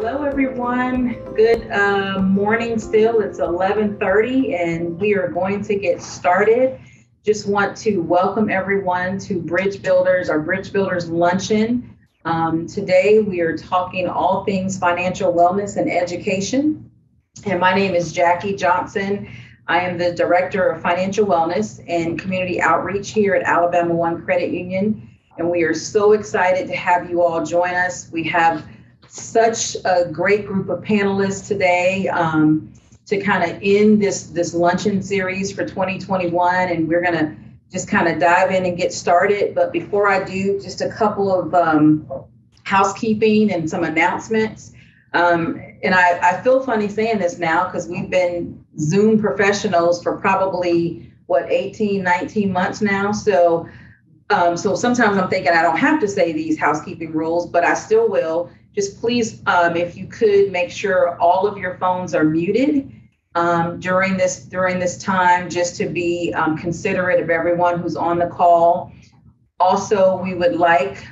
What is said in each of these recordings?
Hello, everyone. Good morning still. It's 11:30 and we are going to get started. Just want to welcome everyone to Bridge Builders Luncheon. Today, we are talking all things financial wellness and education. And my name is Jackie Johnson. I am the Director of Financial Wellness and Community Outreach here at Alabama One Credit Union. And we are so excited to have you all join us. We have such a great group of panelists today to kind of end this luncheon series for 2021. And we're going to just kind of dive in and get started. But before I do, just a couple of housekeeping and some announcements. And I feel funny saying this now because we've been Zoom professionals for probably, 18, 19 months now. So sometimes I'm thinking I don't have to say these housekeeping rules, but I still will. Just please, if you could make sure all of your phones are muted during this time, just to be considerate of everyone who's on the call. Also, we would like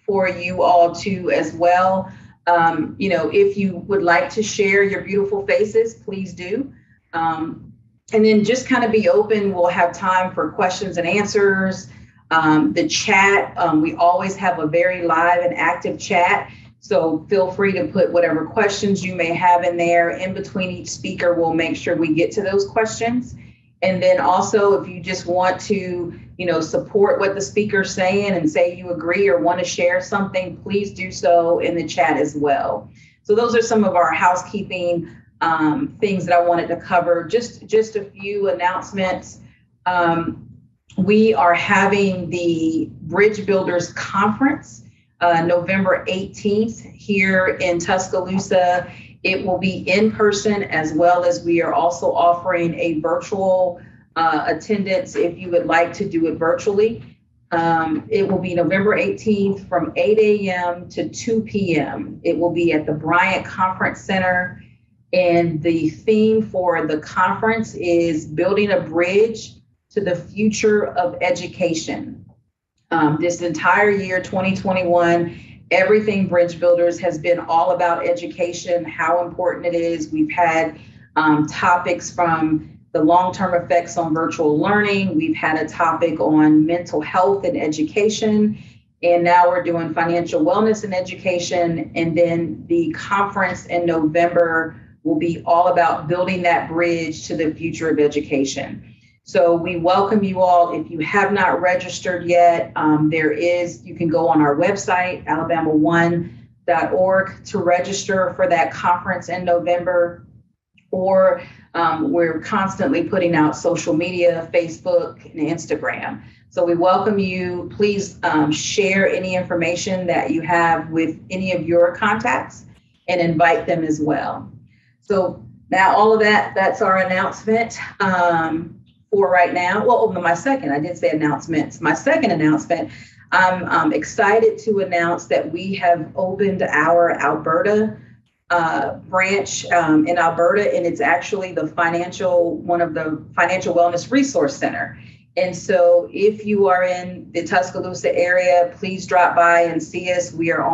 for you all to as well, if you would like to share your beautiful faces, please do. And then just kind of be open. We'll have time for questions and answers. The chat, we always have a very live and active chat. So feel free to put whatever questions you may have in there. In between each speaker, we'll make sure we get to those questions. And then also, if you just want to, support what the speaker's saying and say you agree or want to share something, please do so in the chat as well. So those are some of our housekeeping things that I wanted to cover. Just a few announcements. We are having the Bridge Builders Conference November 18th here in Tuscaloosa. It will be in person, as well as we are also offering a virtual attendance if you would like to do it virtually. It will be November 18th from 8 a.m. to 2 p.m. It will be at the Bryant Conference Center. And the theme for the conference is building a bridge to the future of education. This entire year, 2021, everything Bridge Builders has been all about education, how important it is. We've had topics from the long-term effects on virtual learning. We've had a topic on mental health and education. And now we're doing financial wellness and education. And then the conference in November will be all about building that bridge to the future of education. So we welcome you all. If you have not registered yet, you can go on our website, alabama1.org, to register for that conference in November. Or we're constantly putting out social media, Facebook and Instagram. So we welcome you. Please share any information that you have with any of your contacts and invite them as well. So now all of that's our announcement. For right now. Well, my second announcement, I'm excited to announce that we have opened our Alberta branch in Alberta, and it's actually one of the Financial Wellness Resource Center. And so if you are in the Tuscaloosa area, please drop by and see us. We are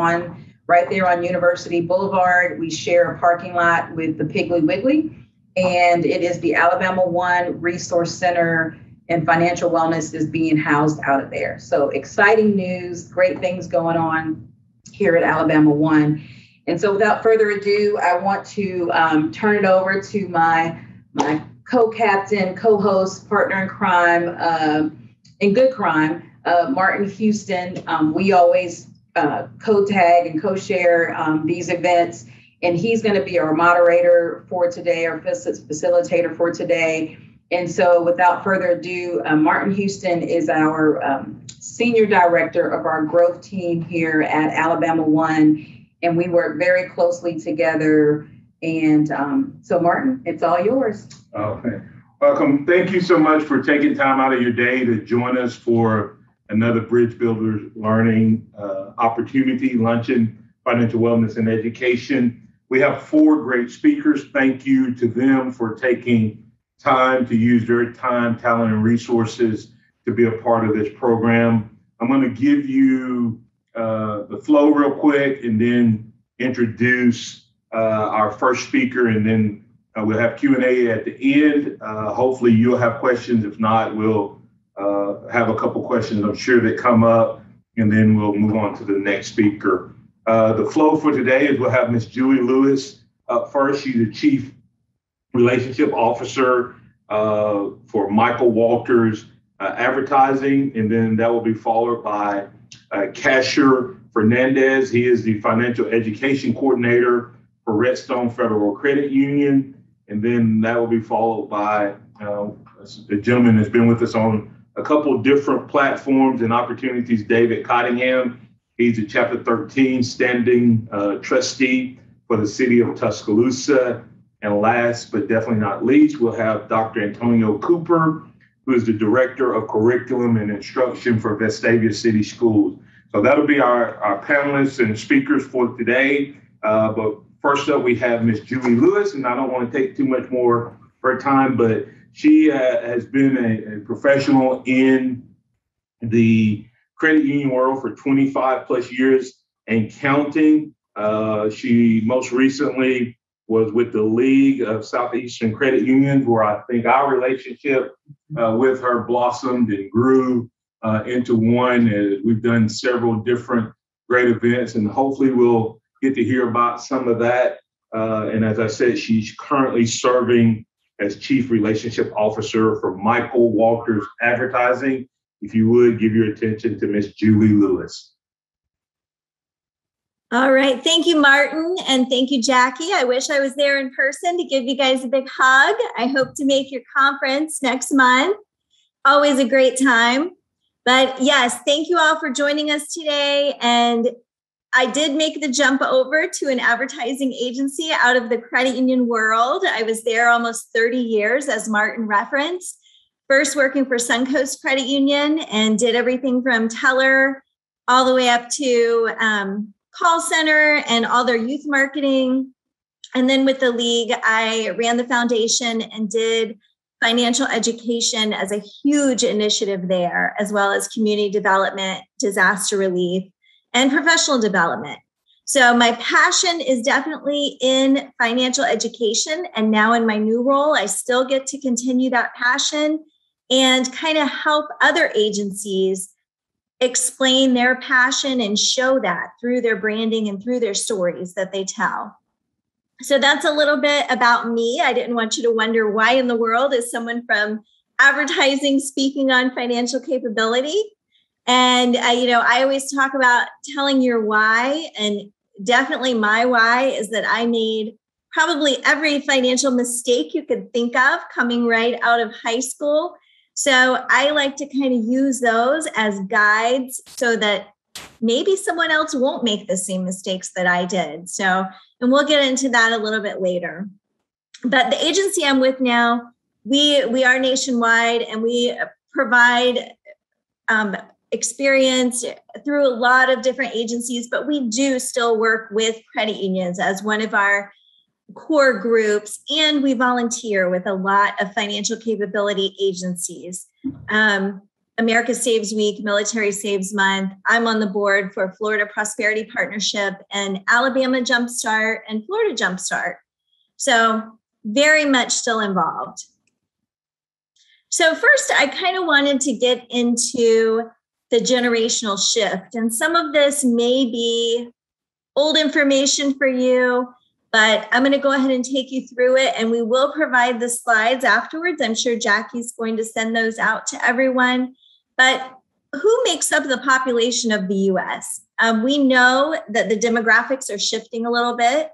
right there on University Boulevard. We share a parking lot with the Piggly Wiggly. And it is the Alabama One Resource Center, and financial wellness is being housed out of there. So exciting news, great things going on here at Alabama One. And so without further ado, I want to turn it over to my co-captain, co-host, partner in crime, in good crime, Martin Houston. We always co-tag and co-share these events. And he's going to be our moderator for today, our facilitator for today. And so without further ado, Martin Houston is our senior director of our growth team here at Alabama One. And we work very closely together. And so Martin, it's all yours. Okay. Welcome. Thank you so much for taking time out of your day to join us for another Bridge Builders Learning Opportunity Luncheon, Financial Wellness and Education. We have 4 great speakers. Thank you to them for taking time to use their time, talent, and resources to be a part of this program. I'm going to give you the flow real quick, and then introduce our first speaker, and then we'll have Q&A at the end. Hopefully you'll have questions. If not, we'll have a couple questions, I'm sure, that come up, and then we'll move on to the next speaker. The flow for today is we'll have Ms. Juli Lewis up first. She's the Chief Relationship Officer for Michael Walters Advertising, and then that will be followed by Kaeshier Fernandez. He is the Financial Education Coordinator for Redstone Federal Credit Union, and then that will be followed by a gentleman that's been with us on a couple of different platforms and opportunities, David Cottingham. He's a Chapter 13 standing trustee for the city of Tuscaloosa. And last but definitely not least, we'll have Dr. Antonio Cooper, who is the Director of Curriculum and Instruction for Vestavia City Schools. So that'll be our panelists and speakers for today. But first up, we have Ms. Juli Lewis, and I don't want to take too much more of her time, but she has been a professional in the credit union world for 25 plus years and counting. She most recently was with the League of Southeastern Credit Unions, where I think our relationship with her blossomed and grew into one. We've done several different great events, and hopefully we'll get to hear about some of that. And as I said, she's currently serving as Chief Relationship Officer for Michael Walters Advertising. If you would, give your attention to Miss Juli Lewis. All right. Thank you, Martin. And thank you, Jackie. I wish I was there in person to give you guys a big hug. I hope to make your conference next month. Always a great time. But yes, thank you all for joining us today. And I did make the jump over to an advertising agency out of the credit union world. I was there almost 30 years, as Martin referenced. First working for Suncoast Credit Union and did everything from teller all the way up to call center and all their youth marketing. And then with the league, I ran the foundation and did financial education as a huge initiative there, as well as community development, disaster relief, and professional development. So my passion is definitely in financial education. And now in my new role, I still get to continue that passion and kind of help other agencies explain their passion and show that through their branding and through their stories that they tell. So that's a little bit about me. I didn't want you to wonder why in the world is someone from advertising speaking on financial capability. And I always talk about telling your why, and definitely my why is that I made probably every financial mistake you could think of coming right out of high school. So I like to kind of use those as guides so that maybe someone else won't make the same mistakes that I did. So, and we'll get into that a little bit later. But the agency I'm with now, we are nationwide, and we provide experience through a lot of different agencies, but we do still work with credit unions as one of our core groups, and we volunteer with a lot of financial capability agencies. America Saves Week, Military Saves Month. I'm on the board for Florida Prosperity Partnership and Alabama Jumpstart and Florida Jumpstart. So very much still involved. So first, I kind of wanted to get into the generational shift. And some of this may be old information for you, but I'm going to go ahead and take you through it, and we will provide the slides afterwards. I'm sure Jackie's going to send those out to everyone. But who makes up the population of the US? We know that the demographics are shifting a little bit.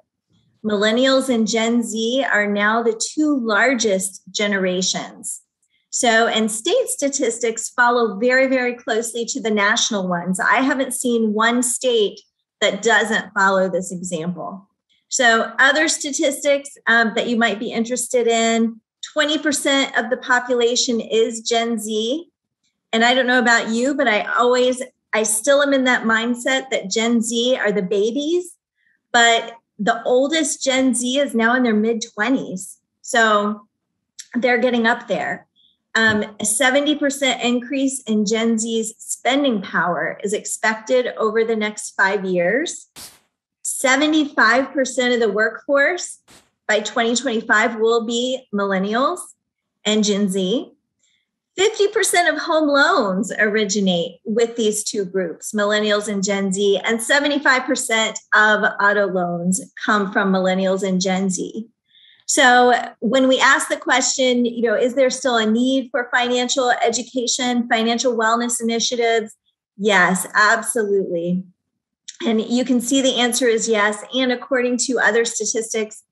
Millennials and Gen Z are now the two largest generations. So, and state statistics follow very, very closely to the national ones. I haven't seen one state that doesn't follow this example. So other statistics that you might be interested in, 20% of the population is Gen Z. And I don't know about you, but I still am in that mindset that Gen Z are the babies, but the oldest Gen Z is now in their mid-20s. So they're getting up there. A 70% increase in Gen Z's spending power is expected over the next 5 years. 75% of the workforce by 2025 will be millennials and Gen Z. 50% of home loans originate with these two groups, millennials and Gen Z, and 75% of auto loans come from millennials and Gen Z. So when we ask the question, is there still a need for financial education, financial wellness initiatives? Yes, absolutely. And you can see the answer is yes. And according to other statistics,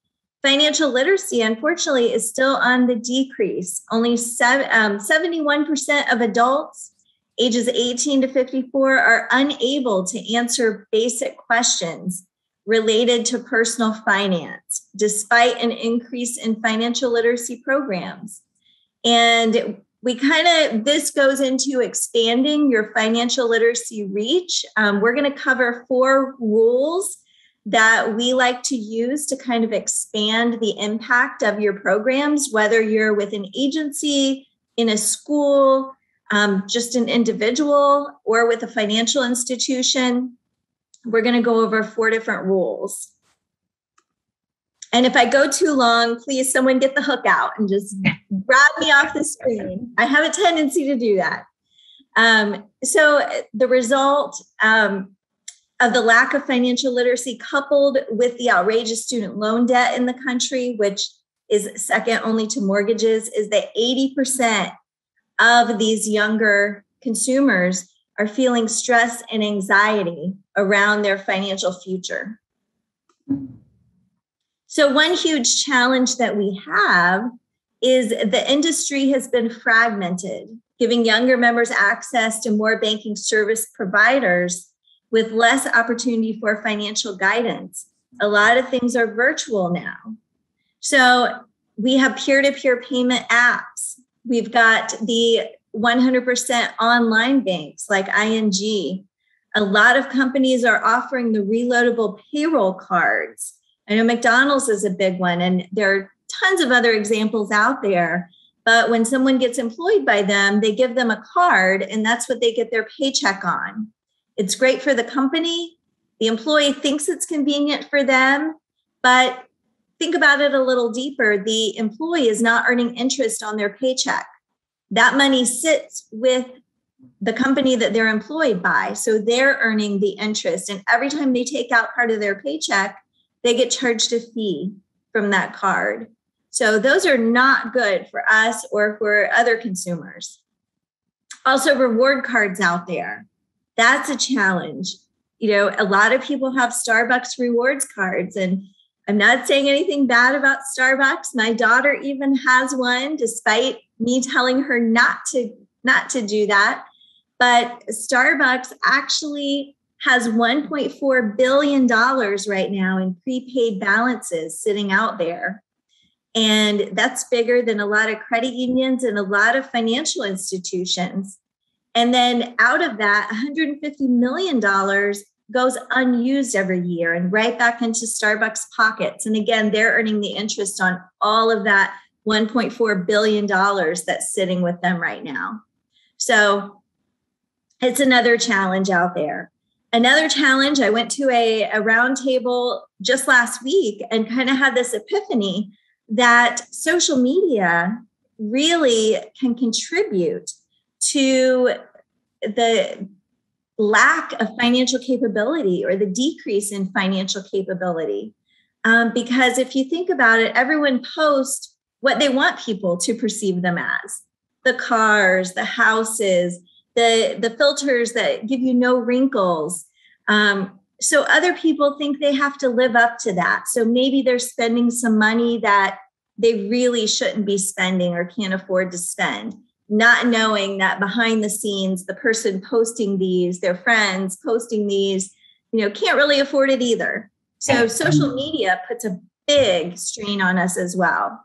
financial literacy, unfortunately, is still on the decrease. Only 71% of adults ages 18 to 54 are unable to answer basic questions related to personal finance, despite an increase in financial literacy programs. And this goes into expanding your financial literacy reach. We're going to cover 4 rules that we like to use to kind of expand the impact of your programs, whether you're with an agency, in a school, just an individual, or with a financial institution. We're going to go over 4 different rules. And if I go too long, please someone get the hook out and just grab me off the screen. I have a tendency to do that. So the result of the lack of financial literacy, coupled with the outrageous student loan debt in the country, which is second only to mortgages, is that 80% of these younger consumers are feeling stress and anxiety around their financial future. So one huge challenge that we have is the industry has been fragmented, giving younger members access to more banking service providers with less opportunity for financial guidance. A lot of things are virtual now. So we have peer-to-peer payment apps. We've got the 100% online banks like ING. A lot of companies are offering the reloadable payroll cards. I know McDonald's is a big one, and there are tons of other examples out there. But when someone gets employed by them, they give them a card, and that's what they get their paycheck on. It's great for the company. The employee thinks it's convenient for them, but think about it a little deeper. The employee is not earning interest on their paycheck. That money sits with the company that they're employed by. So they're earning the interest. And every time they take out part of their paycheck, they get charged a fee from that card. So those are not good for us or for other consumers. Also, reward cards out there. That's a challenge. A lot of people have Starbucks rewards cards, and I'm not saying anything bad about Starbucks. My daughter even has one, despite me telling her not to do that. But Starbucks actually has $1.4 billion right now in prepaid balances sitting out there. And that's bigger than a lot of credit unions and a lot of financial institutions. And then out of that, $150 million goes unused every year and right back into Starbucks pockets. And again, they're earning the interest on all of that $1.4 billion that's sitting with them right now. So it's another challenge out there. Another challenge, I went to a roundtable just last week and kind of had this epiphany that social media really can contribute to the lack of financial capability or the decrease in financial capability. Because if you think about it, everyone posts what they want people to perceive them as. The cars, the houses, the filters that give you no wrinkles. So other people think they have to live up to that. So maybe they're spending some money that they really shouldn't be spending or can't afford to spend, not knowing that behind the scenes, the person posting these, their friends posting these, can't really afford it either. So social media puts a big strain on us as well.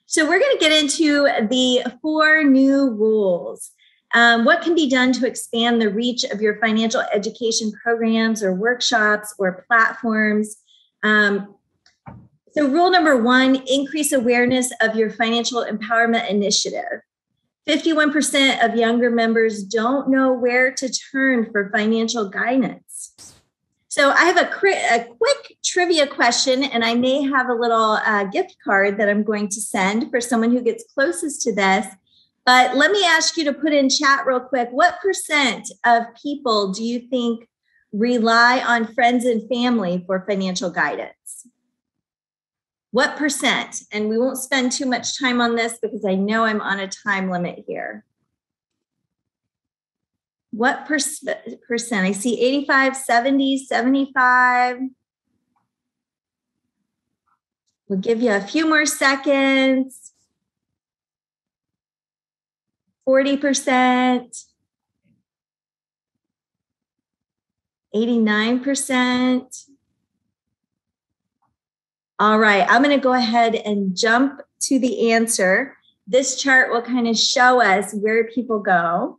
So we're going to get into the 4 new rules. What can be done to expand the reach of your financial education programs or workshops or platforms? So rule number 1, increase awareness of your financial empowerment initiative. 51% of younger members don't know where to turn for financial guidance. So I have a quick trivia question, and I may have a little gift card that I'm going to send for someone who gets closest to this. But let me ask you to put in chat real quick. What percent of people do you think rely on friends and family for financial guidance? What percent? And we won't spend too much time on this because I know I'm on a time limit here. What percent? I see 85, 70, 75. We'll give you a few more seconds. 40%. 89%. All right, I'm going to go ahead and jump to the answer. This chart will kind of show us where people go.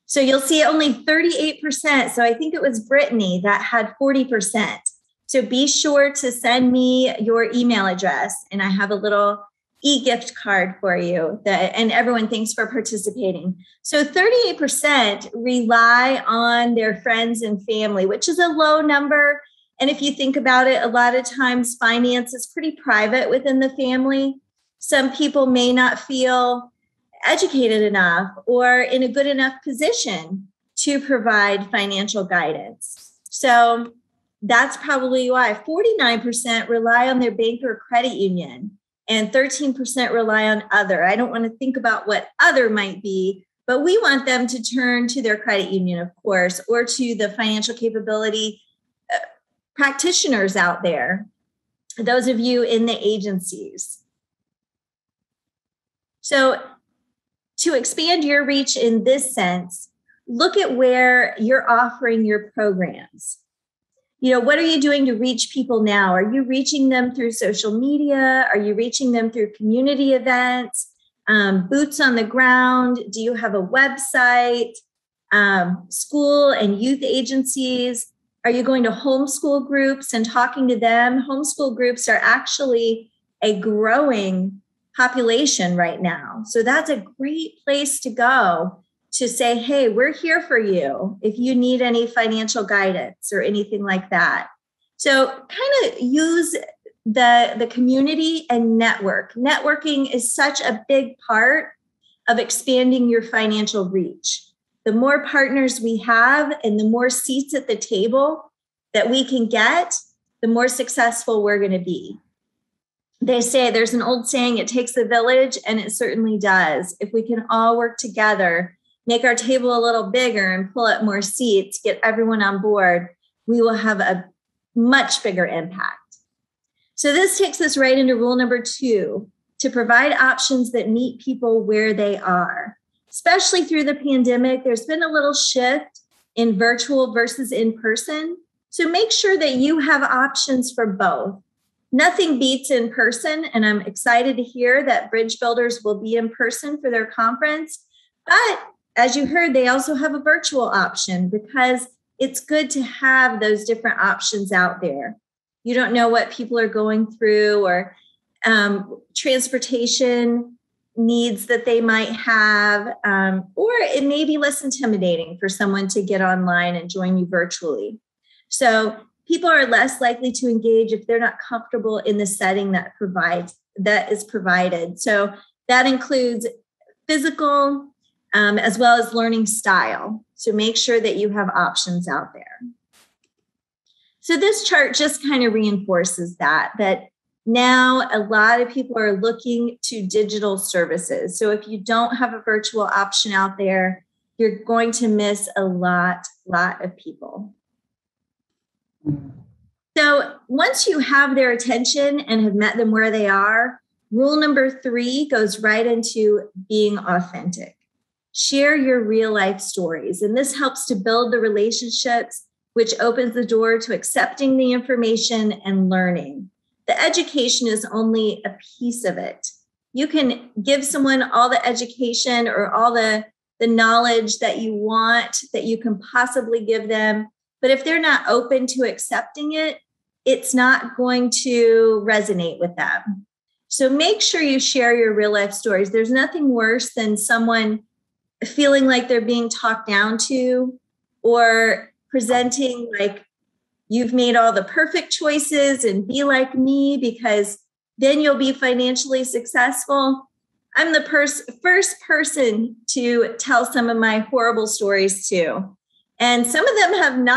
So you'll see only 38%. So I think it was Brittany that had 40%. So be sure to send me your email address, and I have a little e-gift card for you. And everyone, thanks for participating. So 38% rely on their friends and family, which is a low number. And if you think about it, a lot of times finance is pretty private within the family. Some people may not feel educated enough or in a good enough position to provide financial guidance. So that's probably why 49% rely on their bank or credit union and 13% rely on other. I don't want to think about what other might be, but we want them to turn to their credit union, of course, or to the financial capability practitioners out there, those of you in the agencies. So to expand your reach in this sense, look at where you're offering your programs. You know, what are you doing to reach people now? Are you reaching them through social media? Are you reaching them through community events, boots on the ground? Do you have a website, school and youth agencies? Are you going to homeschool groups and talking to them? Homeschool groups are actually a growing population right now. So that's a great place to go to say, hey, we're here for you if you need any financial guidance or anything like that. So kind of use the community and network. Networking is such a big part of expanding your financial reach. The more partners we have and the more seats at the table that we can get, the more successful we're going to be. They say, there's an old saying, it takes a village, and it certainly does. If we can all work together, make our table a little bigger and pull up more seats, get everyone on board, we will have a much bigger impact. So this takes us right into rule number 2, to provide options that meet people where they are. Especially through the pandemic, there's been a little shift in virtual versus in person. So make sure that you have options for both. Nothing beats in person, and I'm excited to hear that Bridge Builders will be in person for their conference. But as you heard, they also have a virtual option because it's good to have those different options out there. You don't know what people are going through or transportation needs that they might have, or it may be less intimidating for someone to get online and join you virtually. So people are less likely to engage if they're not comfortable in the setting that is provided. So that includes physical as well as learning style. So make sure that you have options out there. So this chart just kind of reinforces that now a lot of people are looking to digital services. So if you don't have a virtual option out there, you're going to miss a lot of people. So once you have their attention and have met them where they are, rule number 3 goes right into being authentic. Share your real life stories. And this helps to build the relationships, which opens the door to accepting the information and learning. The education is only a piece of it. You can give someone all the education or all the knowledge that you want, that you can possibly give them. But if they're not open to accepting it, it's not going to resonate with them. So make sure you share your real life stories. There's nothing worse than someone feeling like they're being talked down to, or presenting like you've made all the perfect choices and be like me because then you'll be financially successful. I'm the first person to tell some of my horrible stories too. And some of them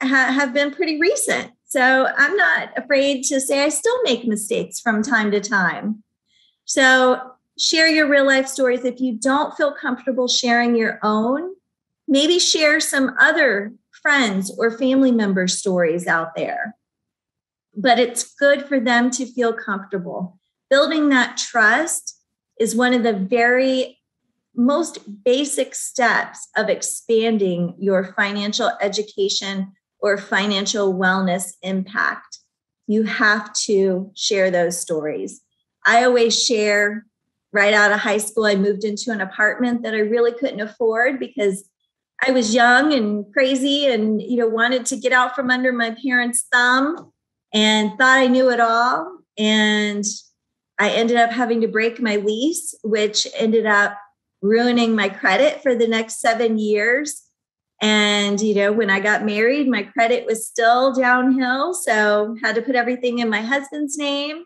have been pretty recent. So I'm not afraid to say I still make mistakes from time to time. So share your real life stories. If you don't feel comfortable sharing your own, maybe share some other friends or family member stories out there. But it's good for them to feel comfortable. Building that trust is one of the very most basic steps of expanding your financial education or financial wellness impact. You have to share those stories. I always share right out of high school. I moved into an apartment that I really couldn't afford because I was young and crazy and, wanted to get out from under my parents' thumb and thought I knew it all. And I ended up having to break my lease, which ended up ruining my credit for the next 7 years. And, when I got married, my credit was still downhill. So had to put everything in my husband's name.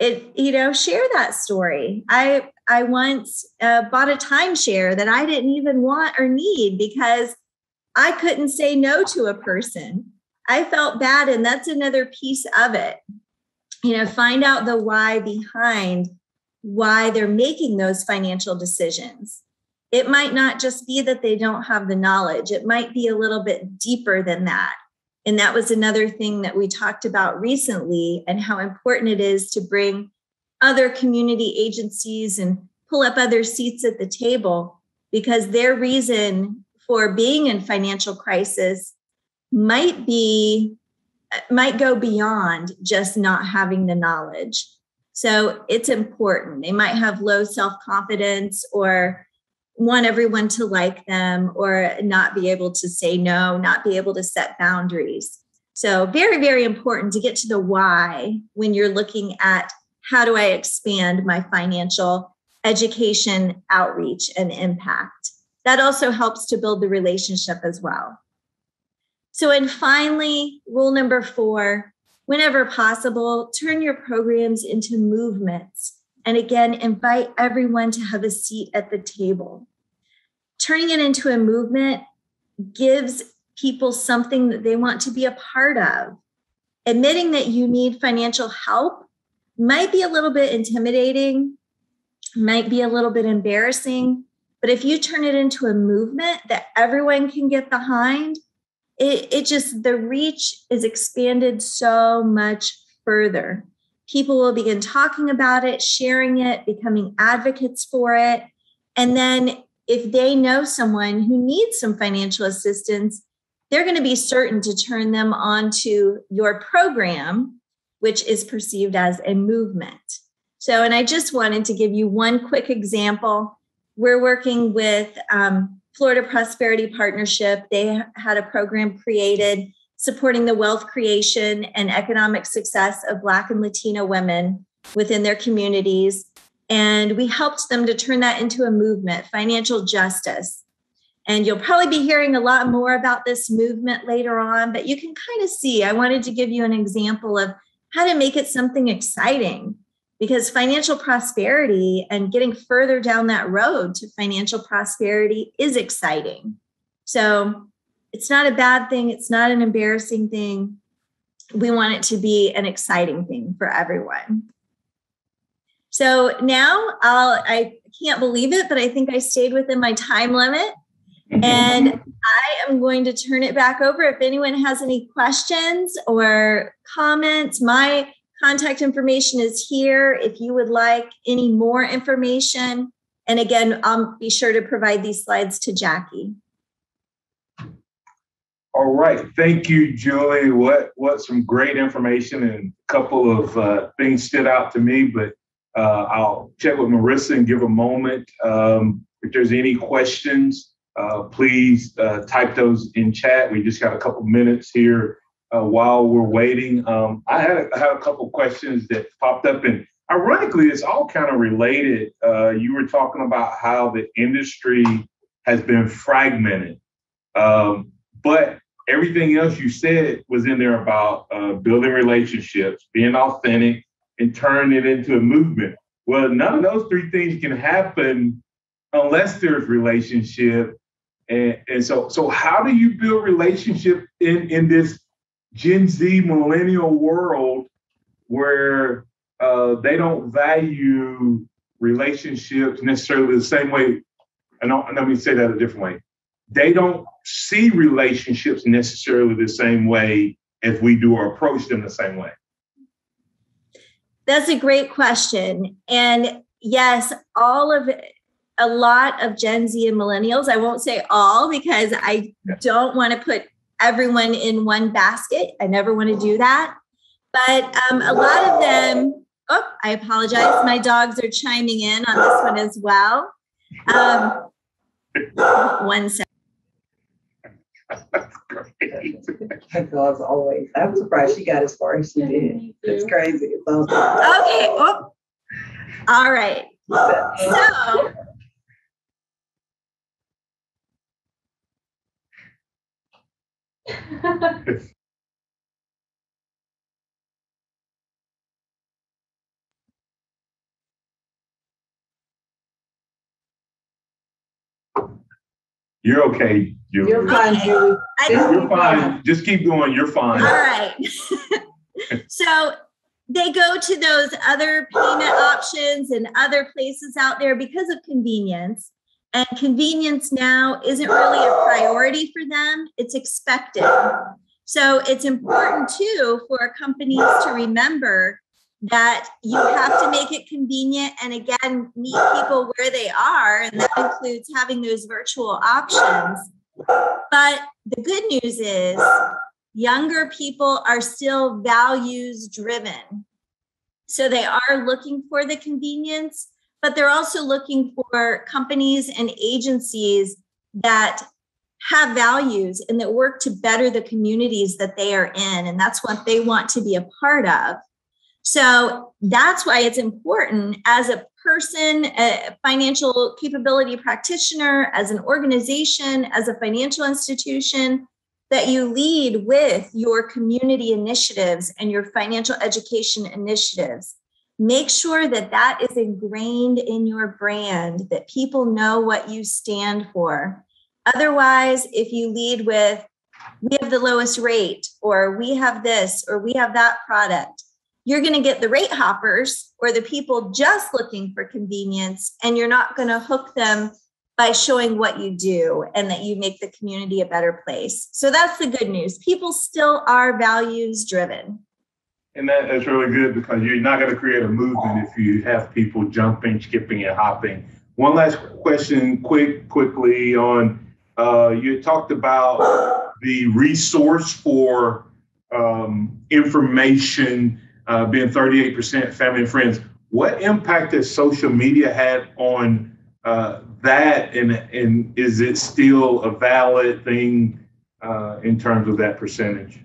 Share that story. I once bought a timeshare that I didn't even want or need because I couldn't say no to a person. I felt bad. And that's another piece of it. Find out the why behind why they're making those financial decisions. It might not just be that they don't have the knowledge. It might be a little bit deeper than that. And that was another thing that we talked about recently, and how important it is to bring other community agencies and pull up other seats at the table, because their reason for being in financial crisis might go beyond just not having the knowledge. So it's important. They might have low self-confidence or want everyone to like them, or not be able to say no, not be able to set boundaries. So very, very important to get to the why when you're looking at how do I expand my financial education, outreach, and impact. That also helps to build the relationship as well. So, and finally, rule number 4, whenever possible, turn your programs into movements. And again, invite everyone to have a seat at the table. Turning it into a movement gives people something that they want to be a part of. Admitting that you need financial help might be a little bit intimidating, might be a little bit embarrassing, but if you turn it into a movement that everyone can get behind, the reach is expanded so much further. People will begin talking about it, sharing it, becoming advocates for it. And then if they know someone who needs some financial assistance, they're going to be certain to turn them onto your program, which is perceived as a movement. So, and I just wanted to give you one quick example. We're working with Florida Prosperity Partnership. They had a program created supporting the wealth creation and economic success of Black and Latino women within their communities. And we helped them to turn that into a movement, financial justice. And you'll probably be hearing a lot more about this movement later on, but you can kind of see, I wanted to give you an example of how to make it something exciting, because financial prosperity and getting further down that road to financial prosperity is exciting. So it's not a bad thing. It's not an embarrassing thing. We want it to be an exciting thing for everyone. So now I can't believe it, but I think I stayed within my time limit. And I am going to turn it back over. If anyone has any questions or comments, my contact information is here if you would like any more information. And again, I'll be sure to provide these slides to Jackie. All right. Thank you, Julie. What some great information, and a couple of things stood out to me, but I'll check with Marissa and give a moment. If there's any questions, please type those in chat. We just got a couple minutes here while we're waiting. I had a couple questions that popped up, and ironically, it's all kind of related. You were talking about how the industry has been fragmented, but everything else you said was in there about building relationships, being authentic, and turning it into a movement. Well, none of those three things can happen unless there's relationship. And so how do you build relationship in this Gen Z millennial world where they don't value relationships necessarily the same way? And let me say that a different way. They don't see relationships necessarily the same way as we do or approach them the same way. That's a great question. And yes, a lot of Gen Z and millennials, I won't say all because I don't want to put everyone in one basket. I never want to do that. But a lot of them, I apologize. My dogs are chiming in on this one as well. 1 second. That's great. My dog's always. I'm surprised she got as far as she did. It's crazy. It's awesome. Okay. Oh. All right. So. You're okay, Juli. You're fine, Juli. You're fine. Just keep going. You're fine. All right. So they go to those other payment options and other places out there because of convenience. And convenience now isn't really a priority for them. It's expected. So it's important too for companies to remember that you have to make it convenient and again, meet people where they are. And that includes having those virtual options. But the good news is younger people are still values driven. So they are looking for the convenience, but they're also looking for companies and agencies that have values and that work to better the communities that they are in. And that's what they want to be a part of. So that's why it's important as a person, a financial capability practitioner, as an organization, as a financial institution, that you lead with your community initiatives and your financial education initiatives. Make sure that that is ingrained in your brand, that people know what you stand for. Otherwise, if you lead with, we have the lowest rate, or we have this, or we have that product, you're going to get the rate hoppers or the people just looking for convenience, and you're not going to hook them by showing what you do and that you make the community a better place. So that's the good news. People still are values driven. And that's really good because you're not going to create a movement if you have people jumping, skipping, and hopping. One last question quickly on, you talked about the resource for information being 38% family and friends. What impact has social media had on that? And is it still a valid thing in terms of that percentage?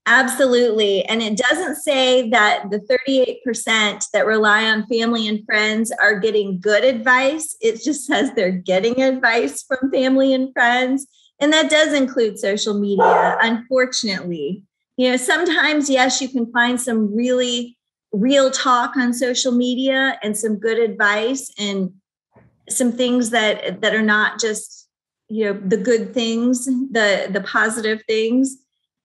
Absolutely. And it doesn't say that the 38% that rely on family and friends are getting good advice. It just says they're getting advice from family and friends. And that does include social media, unfortunately. You know, sometimes, yes, you can find some really real talk on social media and some good advice and some things that are not just, you know, the good things, the positive things,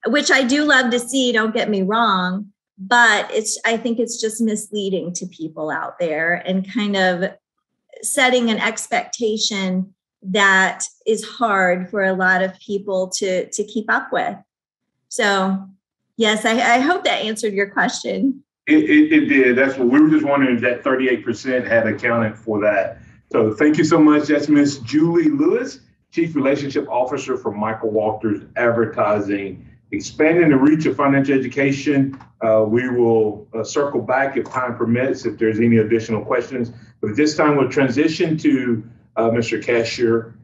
which I do love to see, don't get me wrong, but I think it's just misleading to people out there and kind of setting an expectation that is hard for a lot of people to keep up with. So yes, I hope that answered your question. It did. That's what we were just wondering if that 38% had accounted for that. So thank you so much. That's Miss Juli Lewis, Chief Relationship Officer for Michael Walters Advertising. Expanding the reach of financial education. We will circle back if time permits, if there's any additional questions. But at this time, we'll transition to Mr. Kaeshier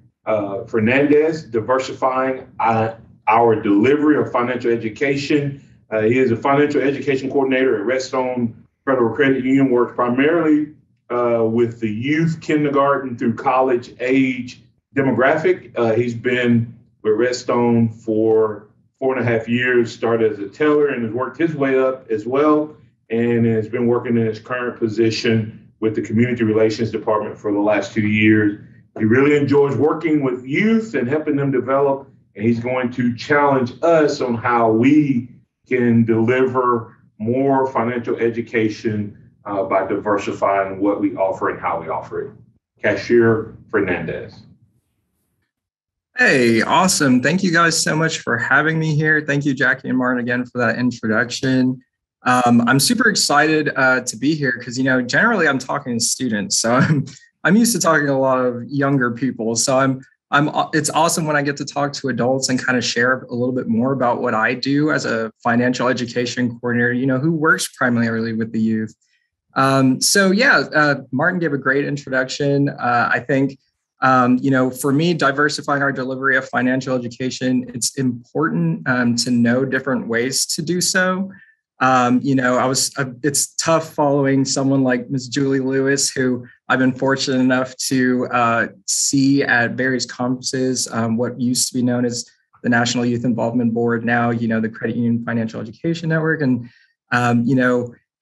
Fernandez, Diversifying our delivery of financial education. He is a financial education coordinator at Redstone Federal Credit Union, works primarily with the youth kindergarten through college age demographic. He's been with Redstone for 4.5 years, started as a teller and has worked his way up as well, and has been working in his current position with the Community Relations Department for the last 2 years. He really enjoys working with youth and helping them develop, and he's going to challenge us on how we can deliver more financial education by diversifying what we offer and how we offer it. Kaeshier Fernandez. Hey, awesome. Thank you guys so much for having me here. Thank you, Jackie and Martin, again for that introduction. I'm super excited to be here because, generally I'm talking to students. So I'm used to talking to a lot of younger people. So it's awesome when I get to talk to adults and kind of share a little bit more about what I do as a financial education coordinator, who works primarily with the youth. Martin gave a great introduction. I think, for me, diversifying our delivery of financial education, it's important to know different ways to do so. It's tough following someone like Ms. Juli Lewis, who I've been fortunate enough to see at various conferences, what used to be known as the National Youth Involvement Board, now, the Credit Union Financial Education Network. And,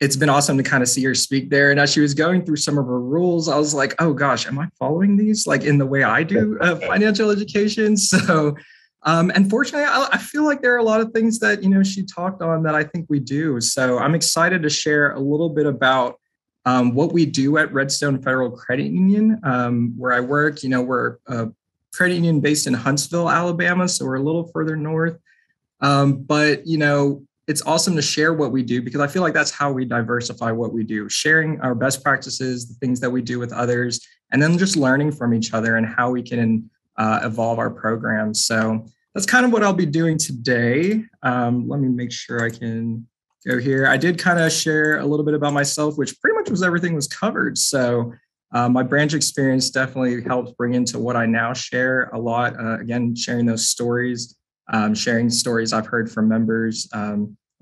it's been awesome to kind of see her speak there. And as she was going through some of her rules, I was like, oh gosh, am I following these like in the way I do financial education? So unfortunately, I feel like there are a lot of things that, she talked on that I think we do. So I'm excited to share a little bit about what we do at Redstone Federal Credit Union, where I work. We're a credit union based in Huntsville, Alabama, so we're a little further north. But it's awesome to share what we do because I feel like that's how we diversify what we do, sharing our best practices, the things that we do with others, and then just learning from each other and how we can evolve our programs. So that's kind of what I'll be doing today. Let me make sure I can go here. I did kind of share a little bit about myself, which pretty much everything was covered. So my branch experience definitely helps bring into what I now share a lot. Again, sharing those stories, sharing stories I've heard from members,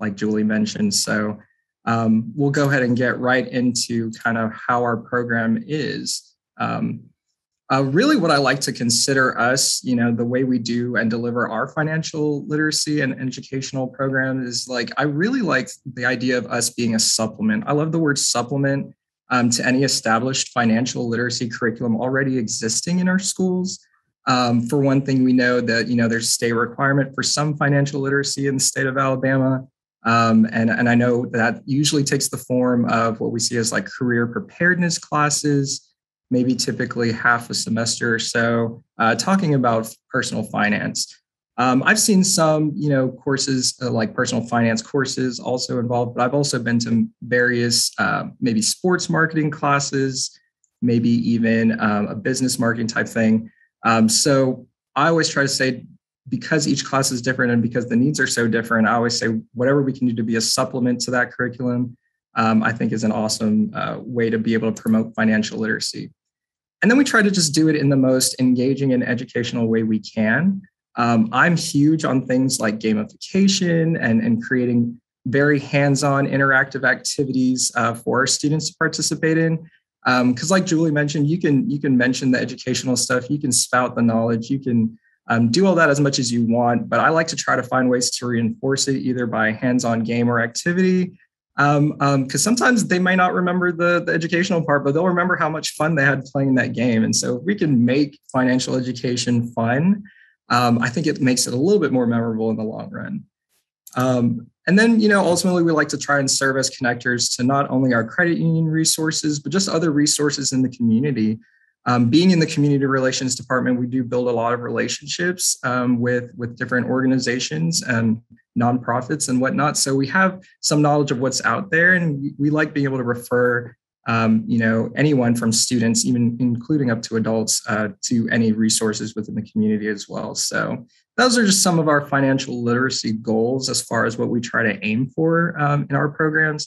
like Juli mentioned. So we'll go ahead and get right into kind of how our program is. Really what I like to consider us, the way we do and deliver our financial literacy and educational program is I really like the idea of us being a supplement. I love the word supplement to any established financial literacy curriculum already existing in our schools. For one thing, we know that, there's a state requirement for some financial literacy in the state of Alabama. And I know that usually takes the form of what we see as career preparedness classes, maybe typically half a semester or so, talking about personal finance. I've seen some, courses like personal finance courses also involved, but I've also been to various maybe sports marketing classes, maybe even a business marketing type thing. So I always try to say, because each class is different and because the needs are so different, I always say whatever we can do to be a supplement to that curriculum, I think is an awesome way to be able to promote financial literacy. And then we try to just do it in the most engaging and educational way we can. I'm huge on things like gamification and creating very hands-on interactive activities for our students to participate in. Because like Juli mentioned, you can mention the educational stuff, you can spout the knowledge, you can do all that as much as you want, but I like to try to find ways to reinforce it either by hands-on game or activity. Because sometimes they may not remember the educational part, but they'll remember how much fun they had playing that game. And so if we can make financial education fun, I think it makes it a little bit more memorable in the long run. And then, ultimately we like to try and serve as connectors to not only our credit union resources, but just other resources in the community. Being in the community relations department, we do build a lot of relationships with different organizations and nonprofits and whatnot. So we have some knowledge of what's out there, and we like being able to refer, anyone from students, even including up to adults, to any resources within the community as well. So those are just some of our financial literacy goals as far as what we try to aim for in our programs.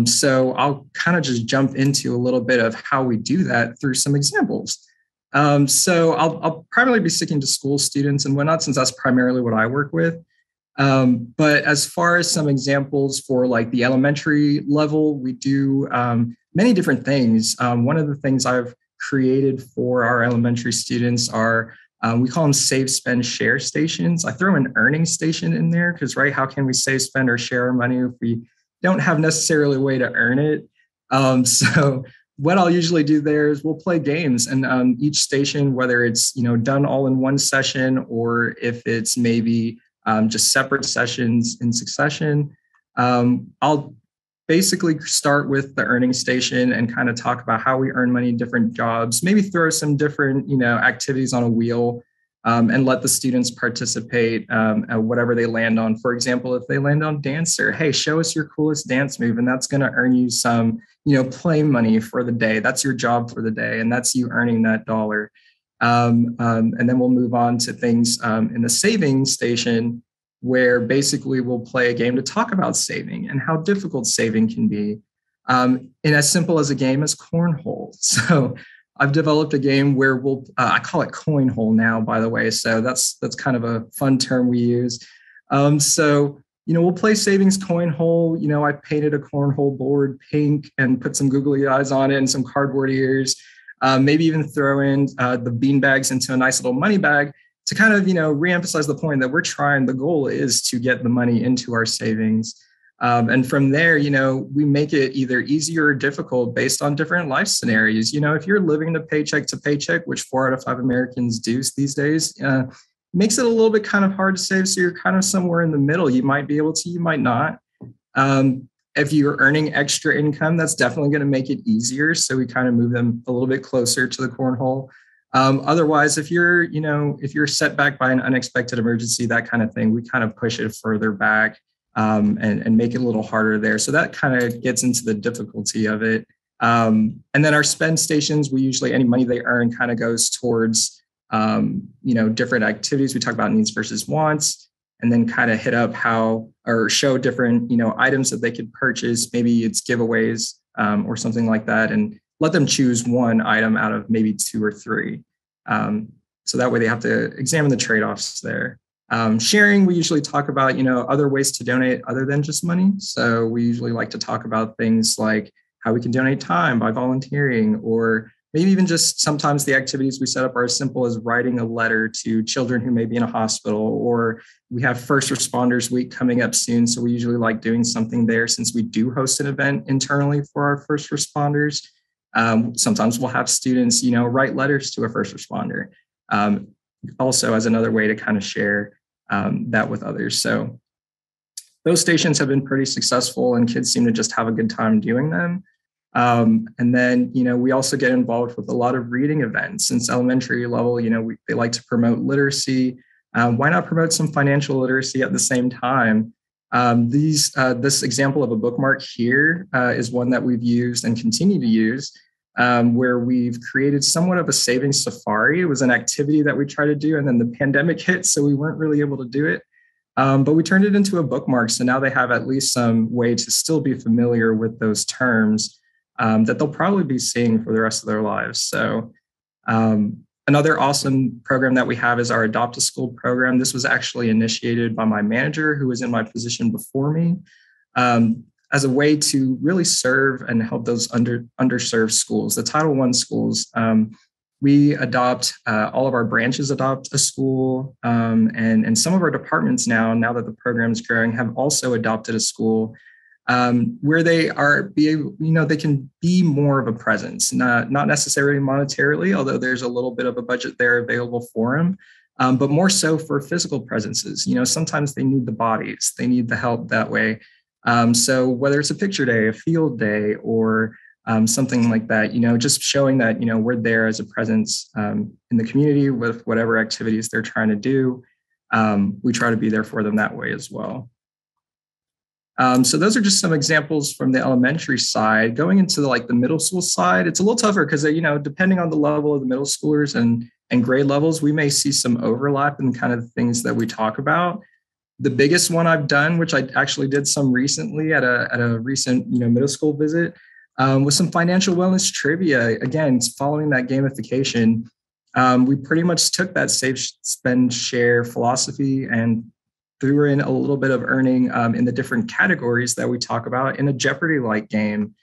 So I'll kind of just jump into a little bit of how we do that through some examples. So I'll primarily be sticking to school students and whatnot, since that's primarily what I work with. But as far as some examples for like the elementary level, we do many different things. One of the things I've created for our elementary students are, we call them save, spend, share stations. I throw an earning station in there because, right, how can we save, spend, or share our money if we don't have necessarily a way to earn it? So what I'll usually do there is we'll play games, and each station, whether it's done all in one session or if it's maybe just separate sessions in succession, I'll basically start with the earning station and kind of talk about how we earn money in different jobs, maybe throw some different activities on a wheel, and let the students participate at whatever they land on. For example, if they land on dancer, hey, show us your coolest dance move, and that's going to earn you some play money for the day. That's your job for the day, and that's you earning that dollar. And then we'll move on to things in the saving station, where basically we'll play a game to talk about saving and how difficult saving can be, in as simple as a game as cornhole. So I've developed a game where we'll, I call it coinhole now, by the way. So that's kind of a fun term we use. So we'll play savings coinhole. I painted a cornhole board pink and put some googly eyes on it and some cardboard ears. Maybe even throw in the bean bags into a nice little money bag to kind of, reemphasize the point that the goal is to get the money into our savings. And from there, we make it either easier or difficult based on different life scenarios. If you're living to paycheck, which 4 out of 5 Americans do these days, makes it a little bit kind of hard to save. So you're kind of somewhere in the middle. You might be able to, you might not. If you're earning extra income, that's definitely going to make it easier. So we kind of move them a little bit closer to the cornhole. Otherwise, if you're set back by an unexpected emergency, that kind of thing, we kind of push it further back and make it a little harder there. So that kind of gets into the difficulty of it. And then our spend stations, we usually, any money they earn kind of goes towards, different activities. We talk about needs versus wants, and then kind of hit up show different, items that they could purchase. Maybe it's giveaways or something like that, and let them choose one item out of maybe 2 or 3. So that way they have to examine the trade-offs there. Sharing, we usually talk about, other ways to donate other than just money. So we usually like to talk about things like how we can donate time by volunteering, or maybe even just sometimes the activities we set up are as simple as writing a letter to children who may be in a hospital, or we have First Responders Week coming up soon. So we usually like doing something there since we do host an event internally for our first responders. Sometimes we'll have students, write letters to a first responder, also as another way to kind of share that with others. So those stations have been pretty successful, and kids seem to just have a good time doing them. And then, we also get involved with a lot of reading events. Since elementary level, they like to promote literacy. Why not promote some financial literacy at the same time? This example of a bookmark here is one that we've used and continue to use, where we've created somewhat of a savings safari. It was an activity that we tried to do, and then the pandemic hit, so we weren't really able to do it. But we turned it into a bookmark, so now they have at least some way to still be familiar with those terms that they'll probably be seeing for the rest of their lives. So another awesome program that we have is our Adopt a School program. This was actually initiated by my manager, who was in my position before me, as a way to really serve and help those underserved schools. The Title I schools, we adopt, all of our branches adopt a school, and some of our departments now that the program is growing, have also adopted a school where they can be more of a presence, not necessarily monetarily, although there's a little bit of a budget there available for them, but more so for physical presences. Sometimes they need the bodies, they need the help that way. So whether it's a picture day, a field day, or something like that, just showing that, we're there as a presence in the community with whatever activities they're trying to do. We try to be there for them that way as well. So those are just some examples from the elementary side. Going into the middle school side, it's a little tougher because, depending on the level of the middle schoolers and grade levels, we may see some overlap in kind of things that we talk about. The biggest one I've done, which I actually did some recently at a recent, middle school visit, was some financial wellness trivia. Again, following that gamification, we pretty much took that save, spend, share philosophy and threw in a little bit of earning in the different categories that we talk about in a Jeopardy-like game.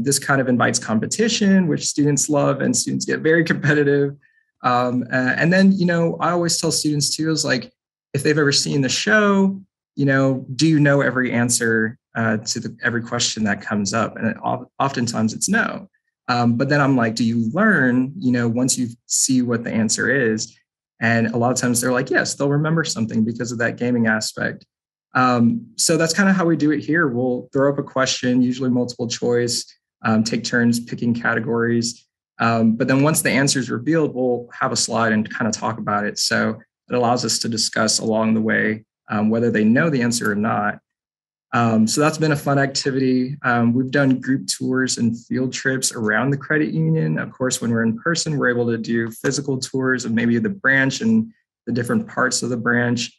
This kind of invites competition, which students love, and students get very competitive. And then, I always tell students too, is like, if they've ever seen the show, do you know every answer to every question that comes up? And oftentimes it's no. But then I'm like, do you learn, once you see what the answer is? And a lot of times they're like, yes, they'll remember something because of that gaming aspect. So that's kind of how we do it here. We'll throw up a question, usually multiple choice, take turns picking categories. But then once the answer is revealed, we'll have a slide and kind of talk about it. So it allows us to discuss along the way whether they know the answer or not. So that's been a fun activity. We've done group tours and field trips around the credit union. Of course, when we're in person, we're able to do physical tours of maybe the branch and the different parts of the branch,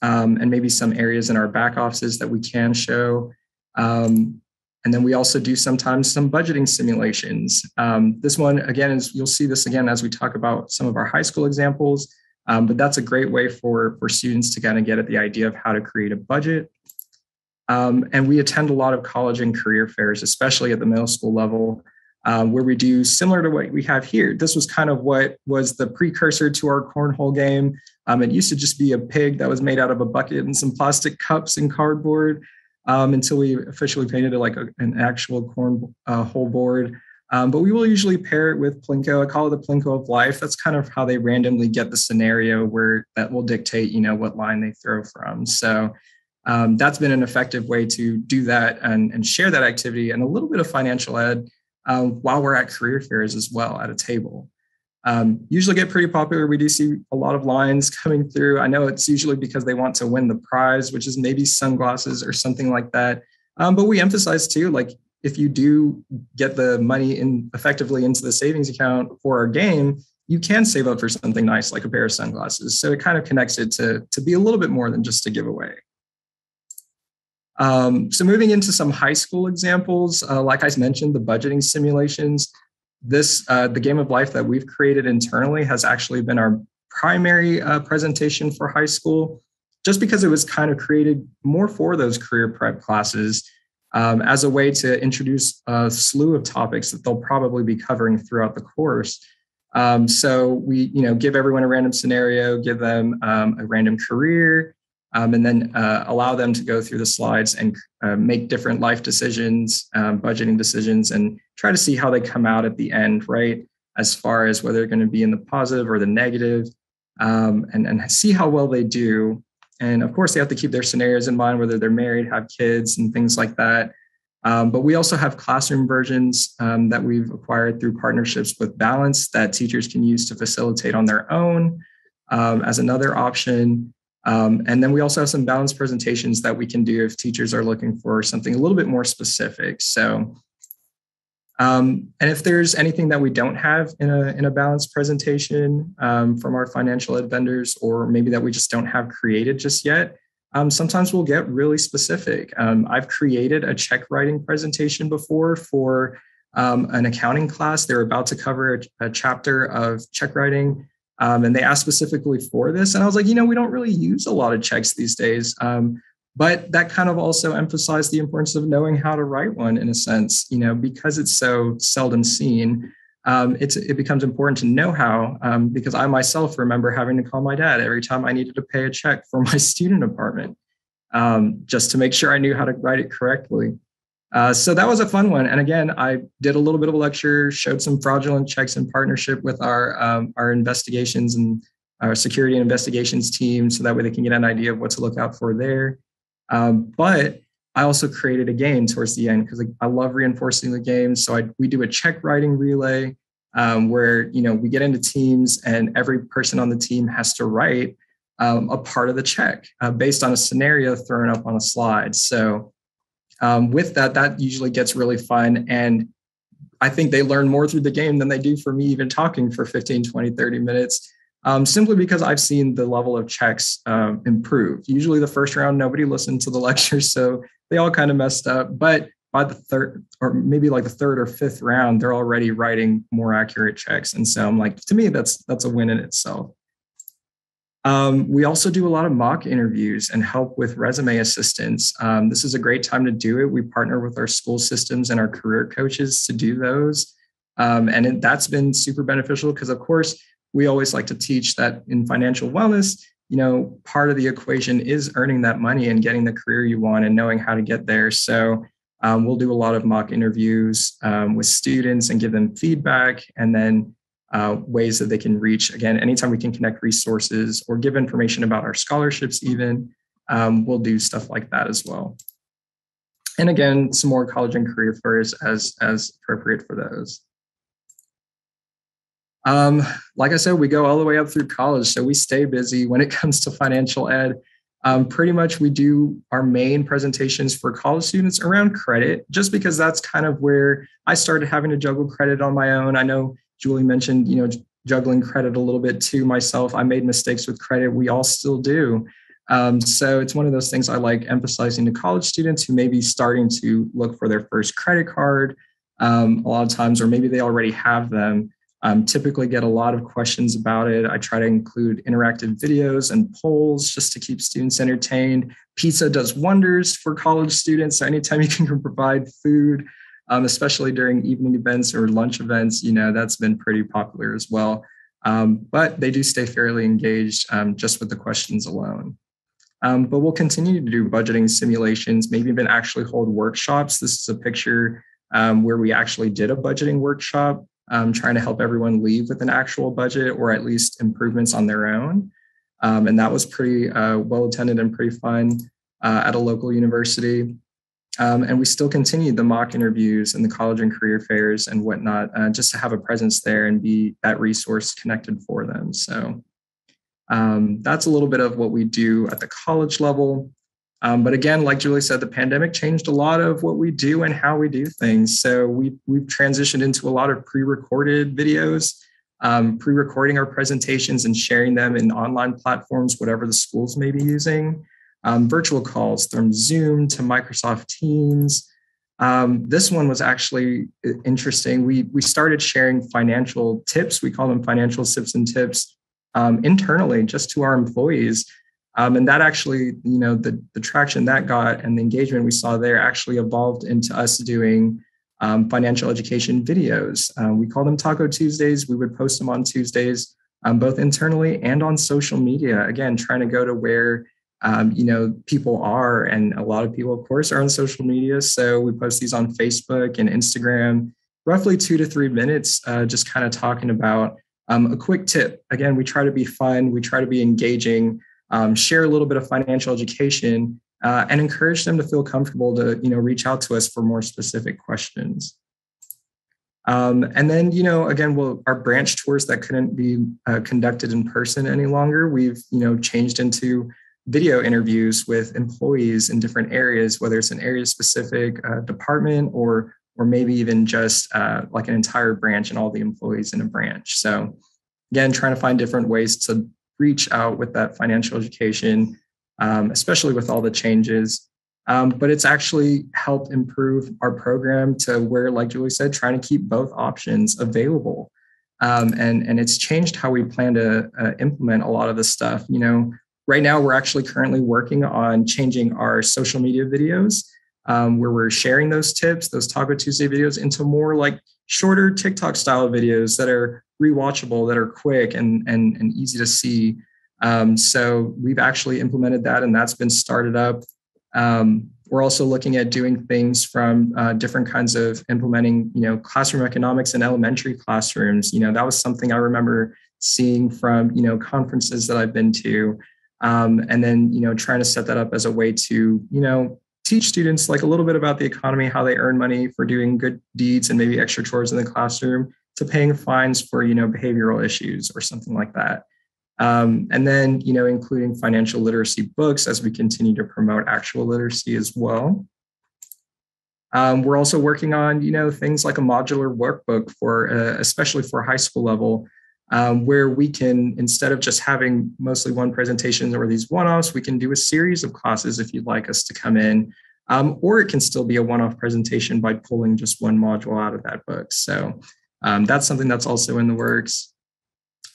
and maybe some areas in our back offices that we can show. And then we also do sometimes some budgeting simulations. This one, again, you'll see this again as we talk about some of our high school examples, but that's a great way for students to kind of get at the idea of how to create a budget. And we attend a lot of college and career fairs, especially at the middle school level, where we do similar to what we have here. This was kind of what was the precursor to our cornhole game. It used to just be a pig that was made out of a bucket and some plastic cups and cardboard, until we officially painted it like an actual cornhole board. But we will usually pair it with Plinko. I call it the Plinko of life. That's kind of how they randomly get the scenario where that will dictate, what line they throw from. So that's been an effective way to do that and share that activity and a little bit of financial ed while we're at career fairs as well at a table. Usually get pretty popular. We do see a lot of lines coming through. I know it's usually because they want to win the prize, which is maybe sunglasses or something like that. But we emphasize too, like if you do get the money effectively into the savings account for our game, you can save up for something nice like a pair of sunglasses. So it kind of connects it to be a little bit more than just a giveaway. So moving into some high school examples, like I mentioned, the budgeting simulations. The game of life that we've created internally has actually been our primary presentation for high school, just because it was kind of created more for those career prep classes as a way to introduce a slew of topics that they'll probably be covering throughout the course. So we, give everyone a random scenario, give them a random career, and then allow them to go through the slides and make different life decisions, budgeting decisions, and try to see how they come out at the end, right? As far as whether they're going to be in the positive or the negative, and see how well they do. And of course, they have to keep their scenarios in mind, whether they're married, have kids, and things like that. But we also have classroom versions that we've acquired through partnerships with Balance that teachers can use to facilitate on their own as another option. And then we also have some balanced presentations that we can do if teachers are looking for something a little bit more specific. So, and if there's anything that we don't have in a balanced presentation from our financial ed vendors, or maybe that we just don't have created just yet, sometimes we'll get really specific. I've created a check writing presentation before for an accounting class. They're about to cover a chapter of check writing. And they asked specifically for this. And I was like, we don't really use a lot of checks these days. But that kind of also emphasized the importance of knowing how to write one in a sense, because it's so seldom seen. It becomes important to know how, because I myself remember having to call my dad every time I needed to pay a check for my student apartment, just to make sure I knew how to write it correctly. So that was a fun one. And again, I did a little bit of a lecture, showed some fraudulent checks in partnership with our investigations and our security and investigations team, so that way they can get an idea of what to look out for there. But I also created a game towards the end because I love reinforcing the game. So we do a check writing relay where, we get into teams and every person on the team has to write a part of the check based on a scenario thrown up on a slide. So with that usually gets really fun. And I think they learn more through the game than they do for me even talking for 15, 20, 30 minutes, simply because I've seen the level of checks improve. Usually the first round, nobody listened to the lecture, so they all kind of messed up. But by the third, or maybe like the third or fifth round, they're already writing more accurate checks. And so I'm like, to me, that's a win in itself. We also do a lot of mock interviews and help with resume assistance. This is a great time to do it. We partner with our school systems and our career coaches to do those. That's been super beneficial because, of course, we always like to teach that in financial wellness, part of the equation is earning that money and getting the career you want and knowing how to get there. So we'll do a lot of mock interviews with students and give them feedback, and then ways that they can reach. Again, anytime we can connect resources or give information about our scholarships even, we'll do stuff like that as well. And again, some more college and career fairs as appropriate for those. Like I said, we go all the way up through college, so we stay busy when it comes to financial ed. Pretty much we do our main presentations for college students around credit, just because that's kind of where I started having to juggle credit on my own. I know Julie mentioned, juggling credit a little bit too myself. I made mistakes with credit. We all still do. So it's one of those things I like emphasizing to college students who may be starting to look for their first credit card a lot of times, or maybe they already have them. Typically get a lot of questions about it. I try to include interactive videos and polls just to keep students entertained. Pizza does wonders for college students. So anytime you can provide food, especially during evening events or lunch events, that's been pretty popular as well. But they do stay fairly engaged just with the questions alone. But we'll continue to do budgeting simulations, maybe even actually hold workshops. This is a picture where we actually did a budgeting workshop, trying to help everyone leave with an actual budget or at least improvements on their own. And that was pretty well attended and pretty fun at a local university. And we still continued the mock interviews and the college and career fairs and whatnot, just to have a presence there and be that resource connected for them. So that's a little bit of what we do at the college level. But again, like Julie said, the pandemic changed a lot of what we do and how we do things. So we've transitioned into a lot of pre-recorded videos, pre-recording our presentations and sharing them in online platforms, whatever the schools may be using. Virtual calls from Zoom to Microsoft Teams. This one was actually interesting. We started sharing financial tips. We call them financial sips and tips internally, just to our employees. And that actually, the traction that got and the engagement we saw there actually evolved into us doing financial education videos. We call them Taco Tuesdays. We would post them on Tuesdays, both internally and on social media. Again, trying to go to where people are, and a lot of people, of course, are on social media. So we post these on Facebook and Instagram, roughly 2 to 3 minutes, just kind of talking about a quick tip. Again, we try to be fun. We try to be engaging. Share a little bit of financial education, and encourage them to feel comfortable to, reach out to us for more specific questions. And then, again, our branch tours that couldn't be conducted in person any longer, we've, changed into video interviews with employees in different areas, whether it's an area specific department or maybe even just like an entire branch and all the employees in a branch. So again, trying to find different ways to reach out with that financial education, especially with all the changes. But it's actually helped improve our program to where, like Julie said, trying to keep both options available. And it's changed how we plan to implement a lot of this stuff. Right now, we're actually currently working on changing our social media videos, where we're sharing those tips, those Taco Tuesday videos, into more like shorter TikTok style videos that are rewatchable, that are quick and easy to see. So we've actually implemented that, and that's been started up. We're also looking at doing things from different kinds of implementing, classroom economics in elementary classrooms. That was something I remember seeing from, conferences that I've been to. And then, trying to set that up as a way to, teach students like a little bit about the economy, how they earn money for doing good deeds and maybe extra chores in the classroom, to paying fines for, behavioral issues or something like that. And then, including financial literacy books as we continue to promote actual literacy as well. We're also working on, things like a modular workbook for, especially for high school level, where we can, instead of just having mostly one presentation or these one-offs, we can do a series of classes if you'd like us to come in, or it can still be a one-off presentation by pulling just one module out of that book. So that's something that's also in the works.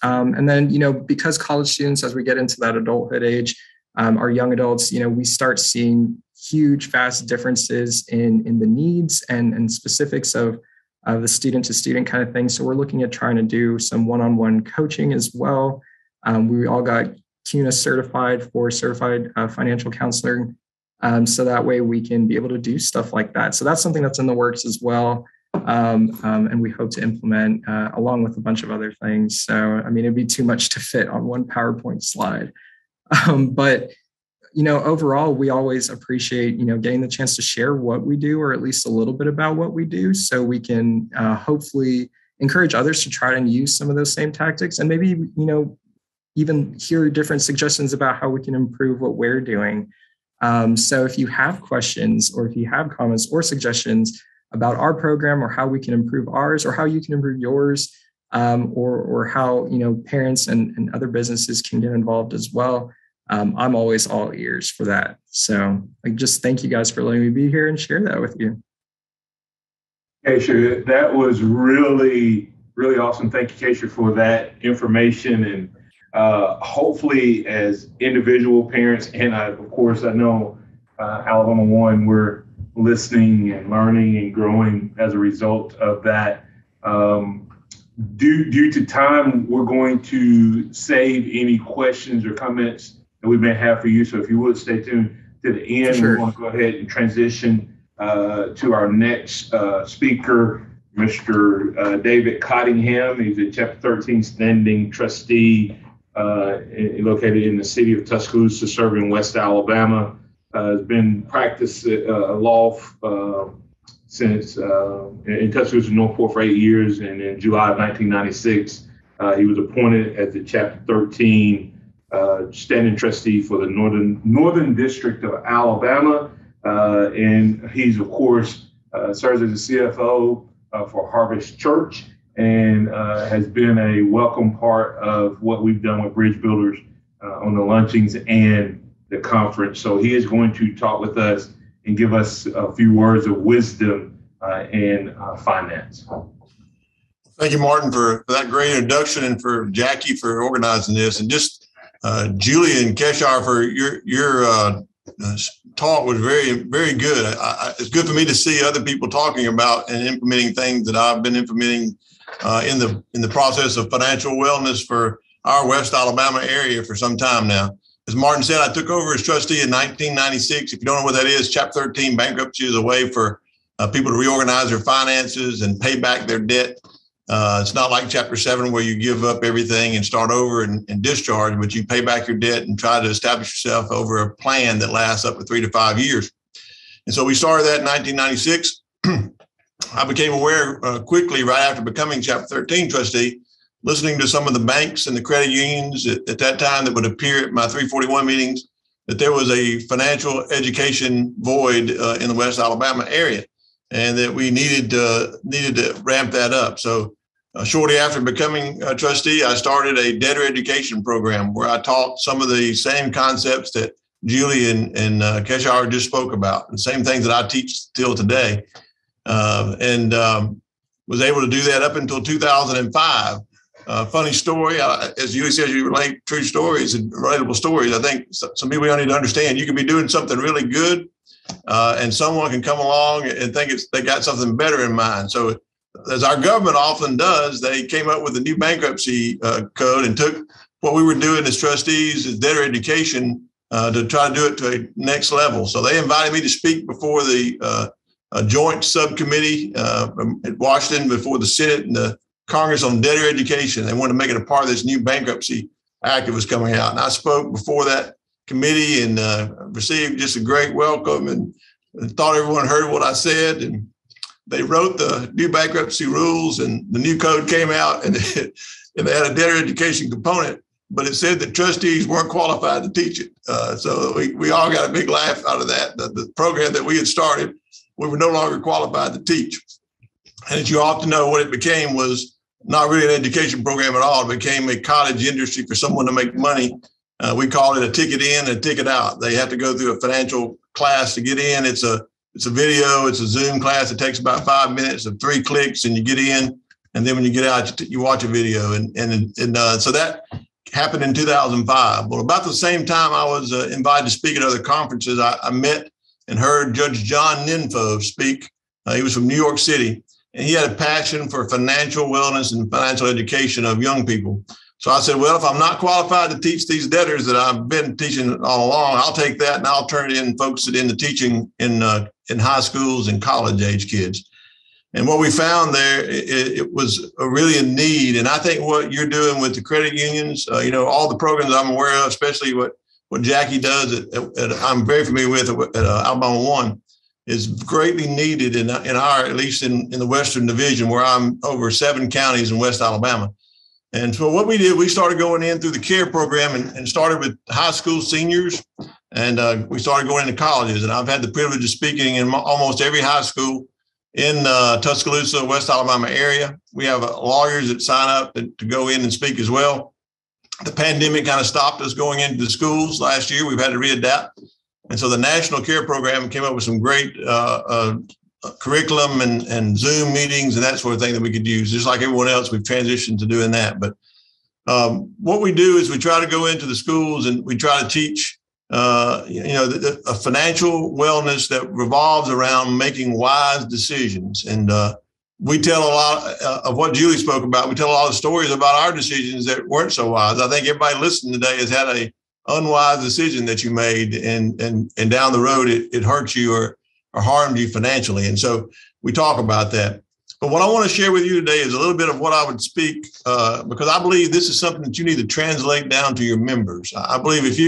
And then, because college students, as we get into that adulthood age, our young adults, we start seeing huge, vast differences in the needs and specifics of the student to student kind of thing. So we're looking at trying to do some one-on-one coaching as well. We all got CUNA certified for certified financial counseling. So that way we can be able to do stuff like that. So that's something that's in the works as well. And we hope to implement along with a bunch of other things. So, it'd be too much to fit on one PowerPoint slide. But overall, we always appreciate, getting the chance to share what we do, or at least a little bit about what we do, so we can hopefully encourage others to try and use some of those same tactics, and maybe, even hear different suggestions about how we can improve what we're doing. So if you have questions, or if you have comments or suggestions about our program, or how we can improve ours, or how you can improve yours, or how, parents and other businesses can get involved as well, I'm always all ears for that. So just thank you guys for letting me be here and share that with you. Kaeshier, that was really, really awesome. Thank you, Kaeshier, for that information. And hopefully as individual parents, and of course, I know Alabama One, we're listening and learning and growing as a result of that. Due to time, we're going to save any questions or comments that we may have for you. So if you would stay tuned to the end, Sure. We're going to go ahead and transition to our next speaker, Mr. David Cottingham. He's a Chapter 13 standing trustee located in the city of Tuscaloosa, serving West Alabama. Has been practiced law since in Tuscaloosa, Northport for 8 years, and in July of 1996, he was appointed as the Chapter 13 standing trustee for the Northern District of Alabama, and he's of course serves as the CFO for Harvest Church, and has been a welcome part of what we've done with Bridge Builders on the luncheons and the conference. So he is going to talk with us and give us a few words of wisdom in finance. Thank you, Martin, for that great introduction, and for Jackie for organizing this, and just Juli and Kaeshier for your talk was very, very good. It's good for me to see other people talking about and implementing things that I've been implementing in the process of financial wellness for our West Alabama area for some time now. As Martin said, I took over as trustee in 1996. If you don't know what that is, Chapter 13 bankruptcy is a way for people to reorganize their finances and pay back their debt. It's not like Chapter 7 where you give up everything and start over and discharge, but you pay back your debt and try to establish yourself over a plan that lasts up to 3 to 5 years. And so we started that in 1996. I became aware quickly right after becoming Chapter 13 trustee, listening to some of the banks and the credit unions at that time that would appear at my 341 meetings, that there was a financial education void in the West Alabama area, and that we needed to ramp that up. So shortly after becoming a trustee, I started a debtor education program where I taught some of the same concepts that Juli and Kaeshier just spoke about, the same things that I teach still today, and was able to do that up until 2005. Funny story, as Juli says, you relate true stories and relatable stories. I think some people don't need to understand you can be doing something really good, and someone can come along and think they got something better in mind. So as our government often does, they came up with a new bankruptcy code and took what we were doing as trustees as debtor education to try to do it to a next level. So they invited me to speak before the joint subcommittee at Washington, before the Senate and the Congress on debtor education. They wanted to make it a part of this new bankruptcy act that was coming out. And I spoke before that committee and received just a great welcome, and thought everyone heard what I said. And they wrote the new bankruptcy rules, and the new code came out, and they had a debtor education component, but it said that trustees weren't qualified to teach it. So we all got a big laugh out of that. The program that we had started, we were no longer qualified to teach. And as you often know, what it became was not really an education program at all. It became a cottage industry for someone to make money. We call it a ticket in and a ticket out. They have to go through a financial class to get in. It's a video. It's a Zoom class. It takes about 5 minutes of 3 clicks, and you get in. And then when you get out, you watch a video. So that happened in 2005. Well, about the same time I was invited to speak at other conferences, I met and heard Judge John Ninfo speak. He was from New York City, and he had a passion for financial wellness and financial education of young people. So I said, well, if I'm not qualified to teach these debtors that I've been teaching all along, I'll take that and I'll turn it in and focus it into teaching in high schools and college age kids. And what we found there, it was really a need. And I think what you're doing with the credit unions, all the programs I'm aware of, especially what Jackie does, I'm very familiar with at Alabama One, is greatly needed in our, at least in the Western Division, where I'm over 7 counties in West Alabama. And so what we did, we started going in through the CARE program and started with high school seniors, and we started going into colleges. And I've had the privilege of speaking in almost every high school in Tuscaloosa, West Alabama area. We have lawyers that sign up to go in and speak as well. The pandemic kind of stopped us going into the schools last year. We've had to readapt. And so the National CARE program came up with some great curriculum and Zoom meetings and that sort of thing that we could use. Just like everyone else, we've transitioned to doing that. But what we do is we try to go into the schools and we try to teach, a financial wellness that revolves around making wise decisions. And we tell a lot of what Juli spoke about. We tell a lot of stories about our decisions that weren't so wise. I think everybody listening today has had a unwise decision that you made, and down the road it hurt you or harmed you financially. And so we talk about that. But what I want to share with you today is a little bit of what I would speak, because I believe this is something that you need to translate down to your members. I believe if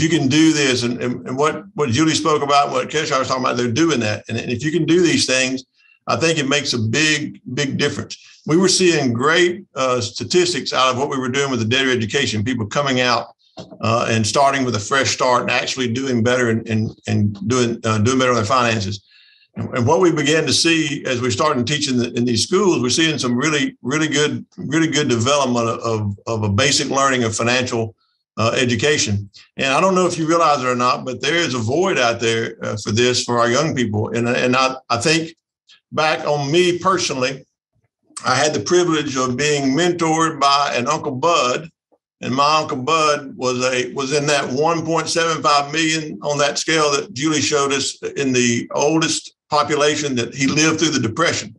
you can do this, and what Juli spoke about, what Kaeshier was talking about, they're doing that. And if you can do these things, I think it makes a big, big difference. We were seeing great statistics out of what we were doing with the debtor education, people coming out and starting with a fresh start and actually doing better and doing better on their finances. And what we began to see as we started teaching in these schools, we're seeing some really good development of a basic learning of financial education. And I don't know if you realize it or not, but there is a void out there for our young people. And I think back on me personally, I had the privilege of being mentored by an Uncle Bud. And my Uncle Bud was in that 1.75 million on that scale that Juli showed us, in the oldest population that he lived through the Depression.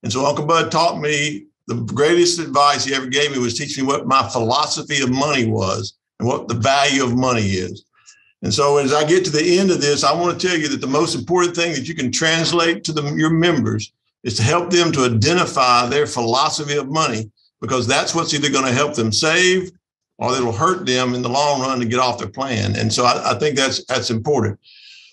And so Uncle Bud taught me, the greatest advice he ever gave me was teach me what my philosophy of money was and what the value of money is. And so as I get to the end of this, I want to tell you that the most important thing that you can translate to your members is to help them to identify their philosophy of money, because that's what's either going to help them save or it'll hurt them in the long run to get off their plan. And so I think that's important.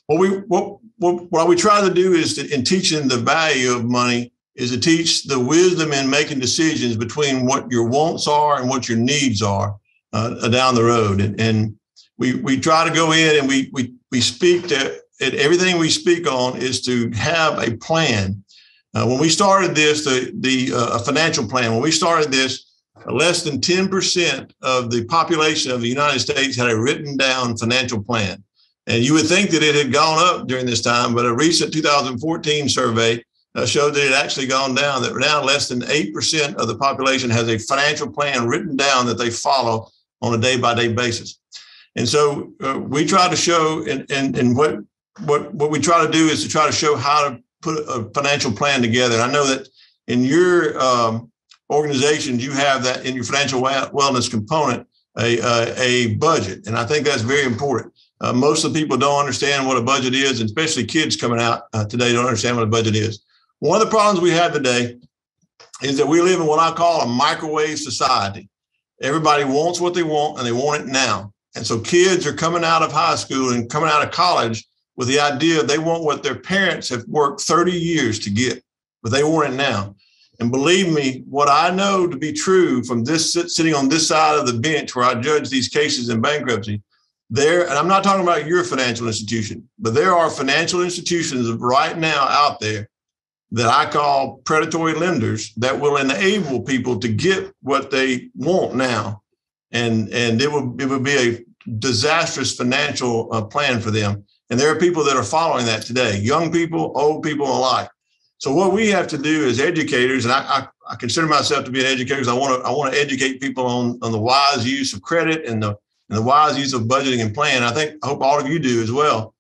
What we try to do is in teaching the value of money is to teach the wisdom in making decisions between what your wants are and what your needs are down the road. And we try to go in and we speak to it. Everything we speak on is to have a plan. When we started this, a financial plan, when we started this, less than 10% of the population of the United States had a written down financial plan. And you would think that it had gone up during this time, but a recent 2014 survey showed that it had actually gone down, that now less than 8% of the population has a financial plan written down that they follow on a day-by-day basis. And so we try to show, and what we try to do is to try to show how to put a financial plan together. And I know that in your organizations, you have that in your financial wellness component, a budget. And I think that's very important. Most of the people don't understand what a budget is, and especially kids coming out today don't understand what a budget is. One of the problems we have today is that we live in what I call a microwave society. Everybody wants what they want, and they want it now. And so kids are coming out of high school and coming out of college with the idea they want what their parents have worked 30 years to get, but they want it now. And believe me, what I know to be true from this sitting on this side of the bench where I judge these cases in bankruptcy, and I'm not talking about your financial institution, but there are financial institutions right now out there that I call predatory lenders that will enable people to get what they want now. And it would be a disastrous financial plan for them. And there are people that are following that today, young people, old people alike. So what we have to do as educators, and I I consider myself to be an educator because I want to educate people on the wise use of credit and the wise use of budgeting and planning. I hope all of you do as well.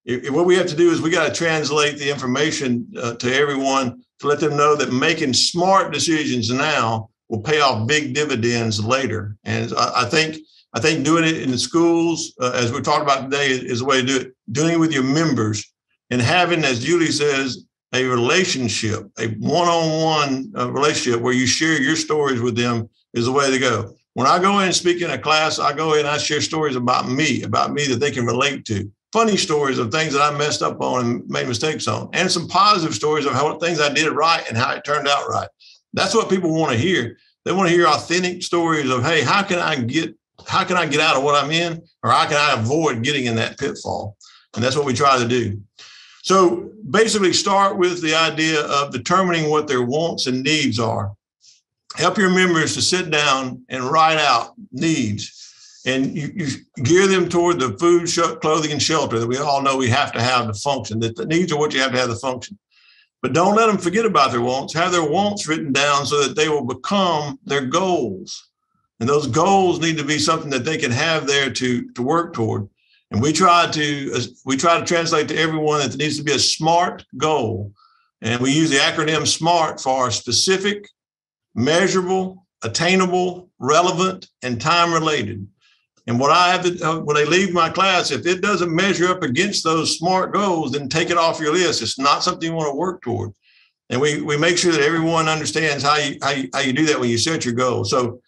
What we have to do is we got to translate the information to everyone to let them know that making smart decisions now will pay off big dividends later. And I think doing it in the schools, as we're talking about today, is the way to do it. Doing it with your members and having, as Juli says, a relationship, a one-on-one relationship where you share your stories with them is the way to go. When I go in and speak in a class, I go in and I share stories about me that they can relate to. Funny stories of things that I messed up on and made mistakes on, and some positive stories of how things I did right and how it turned out right. That's what people want to hear. They want to hear authentic stories of, hey, how can I get out of what I'm in, or how can I avoid getting in that pitfall? And that's what we try to do. So basically start with the idea of determining what their wants and needs are. Help your members to sit down and write out needs. And you gear them toward the food, clothing, and shelter that we all know we have to have to function, that the needs are what you have to have to function. But don't let them forget about their wants. Have their wants written down so that they will become their goals. And those goals need to be something that they can have there to work toward. And we try to translate to everyone that there needs to be a SMART goal. And we use the acronym SMART for specific, measurable, attainable, relevant, and time-related. And what I have to, when they leave my class, if it doesn't measure up against those SMART goals, then take it off your list. It's not something you want to work toward. And we make sure that everyone understands how you do that when you set your goals. So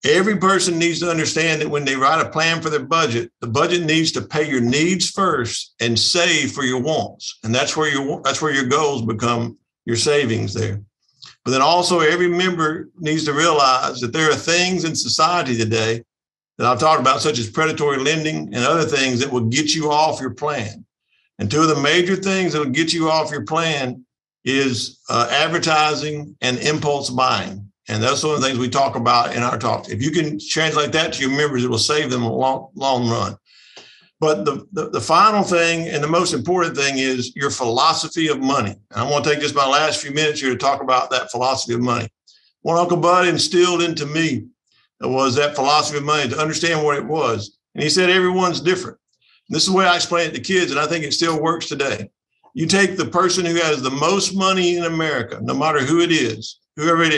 every person needs to understand that when they write a plan for their budget, the budget needs to pay your needs first and save for your wants. And that's where your goals become your savings there. But then also every member needs to realize that there are things in society today that I've talked about, such as predatory lending and other things that will get you off your plan. And two of the major things that will get you off your plan is advertising and impulse buying. And those are the things we talk about in our talks. If you can translate that to your members, it will save them a long run. But the final thing and the most important thing is your philosophy of money. And I'm going to take just my last few minutes here to talk about that philosophy of money. What Uncle Bud instilled into me was that philosophy of money, to understand what it was. And he said, everyone's different. And this is the way I explain it to kids, and I think it still works today. You take the person who has the most money in America, no matter who it is, whoever it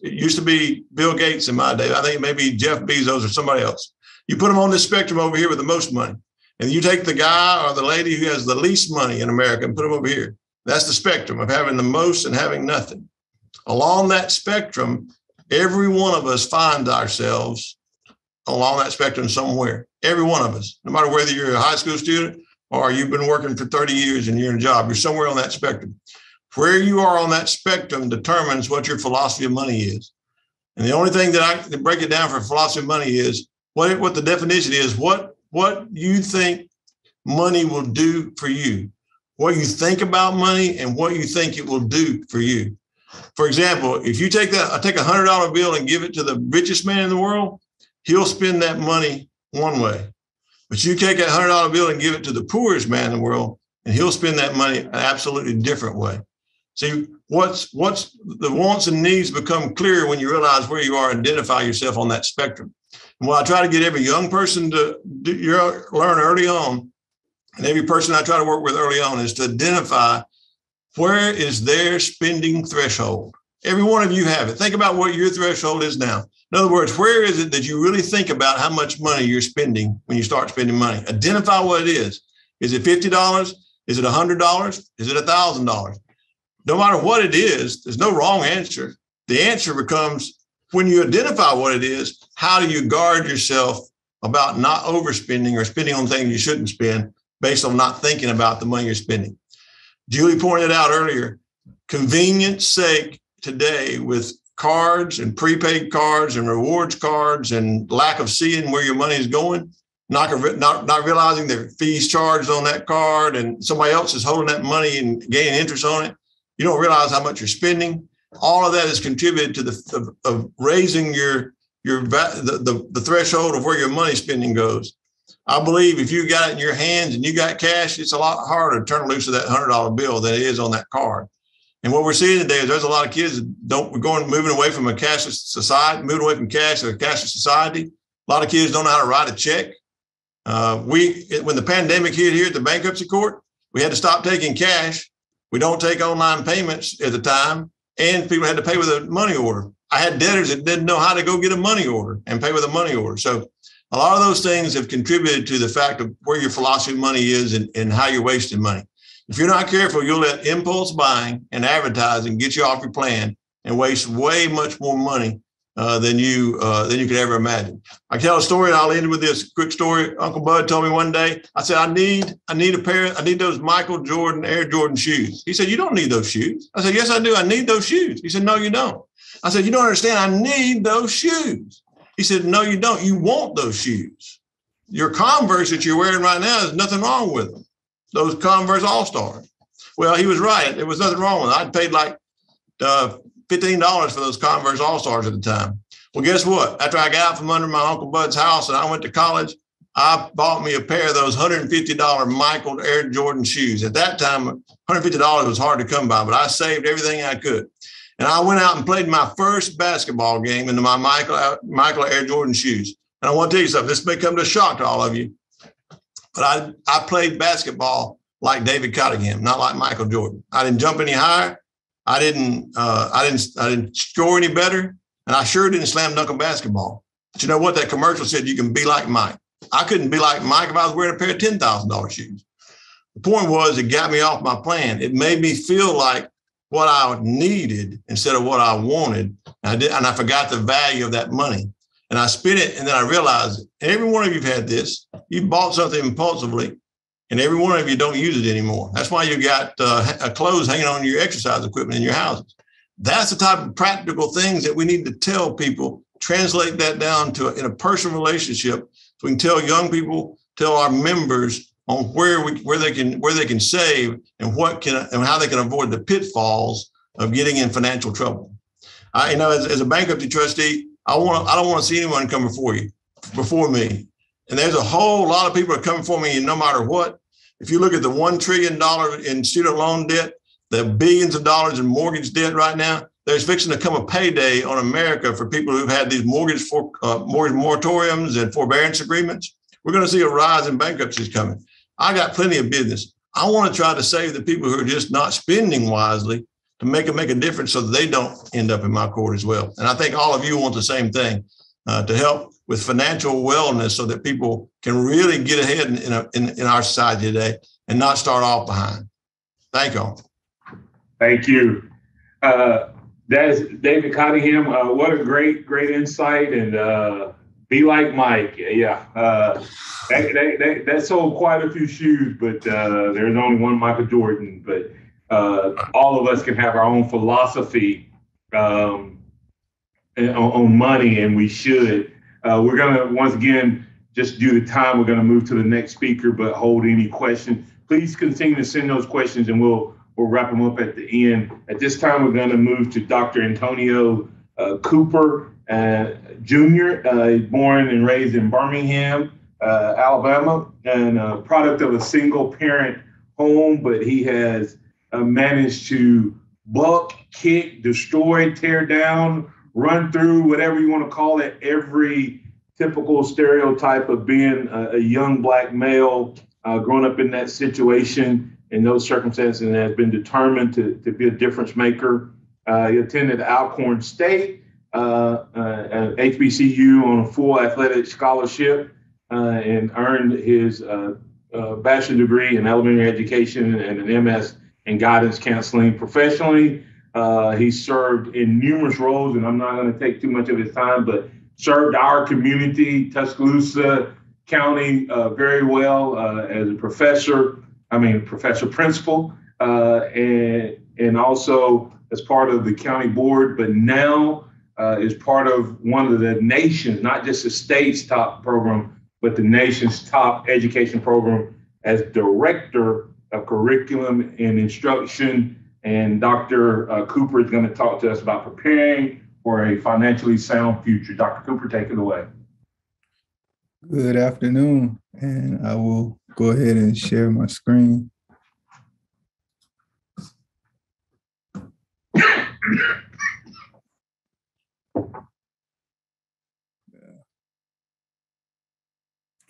used to be Bill Gates in my day. I think maybe Jeff Bezos or somebody else. You put them on this spectrum over here with the most money. And you take the guy or the lady who has the least money in America and put them over here. That's the spectrum of having the most and having nothing. Along that spectrum, every one of us finds ourselves along that spectrum somewhere. Every one of us, no matter whether you're a high school student or you've been working for 30 years and you're in a job, you're somewhere on that spectrum. Where you are on that spectrum determines what your philosophy of money is. And the only thing that I can break it down for philosophy of money is what the definition is, what you think money will do for you, what you think about money and what you think it will do for you. For example, if you take a $100 bill and give it to the richest man in the world, he'll spend that money one way. But you take a $100 bill and give it to the poorest man in the world, and he'll spend that money an absolutely different way. See, what's the wants and needs become clear when you realize where you are and identify yourself on that spectrum. And what I try to get every young person to learn early on, and every person I try to work with early on, is to identify where is their spending threshold. Every one of you have it. Think about what your threshold is now. In other words, where is it that you really think about how much money you're spending when you start spending money? Identify what it is. Is it $50? Is it $100? Is it $1,000? No matter what it is, there's no wrong answer. The answer becomes, when you identify what it is, how do you guard yourself about not overspending or spending on things you shouldn't spend based on not thinking about the money you're spending? Juli pointed out earlier, convenience sake today with cards and prepaid cards and rewards cards and lack of seeing where your money is going, not realizing there are fees charged on that card and somebody else is holding that money and gaining interest on it. You don't realize how much you're spending. All of that has contributed to of raising the threshold of where your money spending goes. I believe if you got it in your hands and you got cash, it's a lot harder to turn loose of that $100 bill than it is on that card. And what we're seeing today is there's a lot of kids that moving away from a cashless society, moving away from cash to a cashless society. A lot of kids don't know how to write a check. When the pandemic hit here at the bankruptcy court, we had to stop taking cash. We don't take online payments at the time, and people had to pay with a money order. I had debtors that didn't know how to go get a money order and pay with a money order. So a lot of those things have contributed to the fact of where your philosophy of money is and how you're wasting money. If you're not careful, you'll let impulse buying and advertising get you off your plan and waste way much more money than you could ever imagine. I tell a story, and I'll end with this quick story. Uncle Bud told me one day, I said, I need those Michael Jordan Air Jordan shoes. He said, you don't need those shoes. I said, yes, I do. I need those shoes. He said, no, you don't. I said, you don't understand. I need those shoes. He said, no, you don't. You want those shoes. Your Converse that you're wearing right now, there's nothing wrong with them. Those Converse All-Stars. Well, he was right. There was nothing wrong with them. I'd paid like $15 for those Converse All-Stars at the time. Well, guess what? After I got out from under my Uncle Bud's house and I went to college, I bought me a pair of those $150 Michael Air Jordan shoes. At that time, $150 was hard to come by, but I saved everything I could. And I went out and played my first basketball game into my Michael Air Jordan shoes. And I want to tell you something. This may come to a shock to all of you, but I played basketball like David Cottingham, not like Michael Jordan. I didn't jump any higher. I didn't score any better, and I sure didn't slam dunk a basketball. But you know what? That commercial said you can be like Mike. I couldn't be like Mike if I was wearing a pair of $10,000 shoes. The point was, it got me off my plan. It made me feel like what I needed instead of what I wanted, and I forgot the value of that money. And I spent it, and then I realized, and every one of you've had this. You bought something impulsively, and every one of you don't use it anymore. That's why you got clothes hanging on your exercise equipment in your houses. That's the type of practical things that we need to tell people, translate that down to in a personal relationship, so we can tell young people, tell our members on where they can save and how they can avoid the pitfalls of getting in financial trouble. As a bankruptcy trustee, I don't want to see anyone come before me. And there's a whole lot of people that are coming for me, and no matter what. If you look at the $1 trillion in student loan debt, the billions of dollars in mortgage debt right now, there's fixing to come a payday on America for people who've had these mortgage moratoriums and forbearance agreements. We're going to see a rise in bankruptcies coming. I got plenty of business. I want to try to save the people who are just not spending wisely to make a difference so that they don't end up in my court as well. And I think all of you want the same thing, to help with financial wellness so that people can really get ahead in our society today and not start off behind. Thank you. Thank you. That's David Cottingham. What a great insight. And be like Mike. Yeah. That sold quite a few shoes, but there's only one Michael Jordan. But all of us can have our own philosophy on money, and we should. We're going to, once again, just due to time, we're going to move to the next speaker, but hold any questions. Please continue to send those questions, and we'll wrap them up at the end. At this time, we're going to move to Dr. Antonio Cooper Jr., born and raised in Birmingham, Alabama, and a product of a single parent home, but he has managed to buck, kick, destroy, tear down, run through, whatever you want to call it, every typical stereotype of being a young Black male growing up in that situation, in those circumstances, and has been determined to be a difference maker. He attended Alcorn State, HBCU, on a full athletic scholarship, and earned his bachelor's degree in elementary education and an MS in guidance counseling. Professionally, he served in numerous roles, and I'm not going to take too much of his time, but served our community, Tuscaloosa County, very well as a professor principal, and also as part of the county board, but now is part of one of the nation's, not just the state's top program, but the nation's top education program as director of curriculum and instruction. And Dr. Cooper is going to talk to us about preparing for a financially sound future. Dr. Cooper, take it away. Good afternoon, and I will go ahead and share my screen.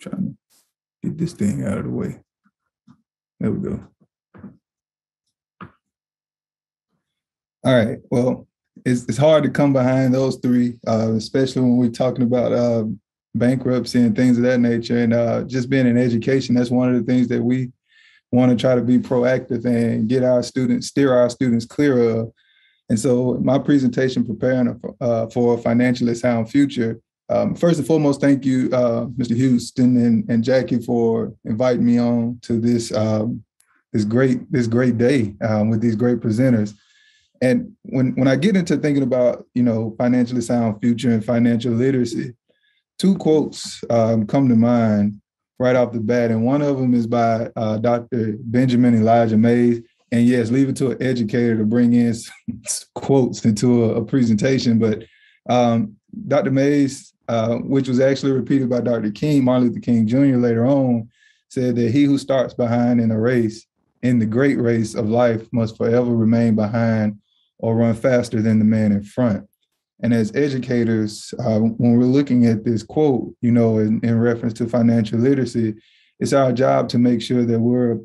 Trying to get this thing out of the way. There we go. All right. Well, it's hard to come behind those three, especially when we're talking about bankruptcy and things of that nature. And just being in education, that's one of the things that we want to try to be proactive and get our students, steer our students clear of. And so my presentation, preparing for a financially sound future. First and foremost, thank you, Mr. Houston and Jackie, for inviting me on to this this great day with these great presenters. And when I get into thinking about, financially sound future and financial literacy, two quotes come to mind right off the bat. And one of them is by Dr. Benjamin Elijah Mays. And yes, leave it to an educator to bring in quotes into a presentation. But Dr. Mays, which was actually repeated by Dr. King, Martin Luther King Jr. later on, said that he who starts behind in a race, in the great race of life, must forever remain behind or run faster than the man in front. And as educators, when we're looking at this quote, in reference to financial literacy, it's our job to make sure that we're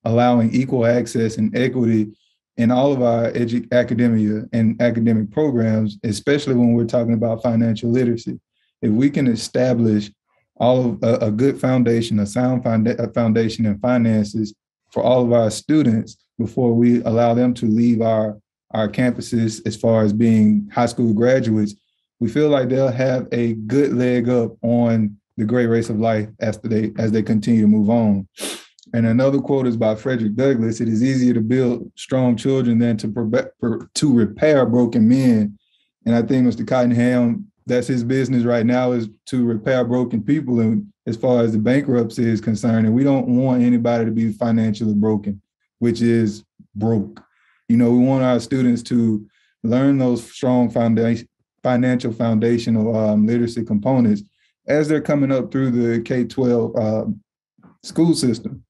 allowing equal access and equity in all of our academia and academic programs, especially when we're talking about financial literacy. If we can establish all of a good foundation, a sound foundation in finances for all of our students before we allow them to leave our campuses as far as being high school graduates, we feel like they'll have a good leg up on the great race of life as they continue to move on. And another quote is by Frederick Douglass: "It is easier to build strong children than to repair broken men." And I think Mr. Cottingham, that's his business right now, is to repair broken people. And as far as the bankruptcy is concerned, and we don't want anybody to be financially broken, which is broke. We want our students to learn those strong financial foundational literacy components as they're coming up through the K-12 school system.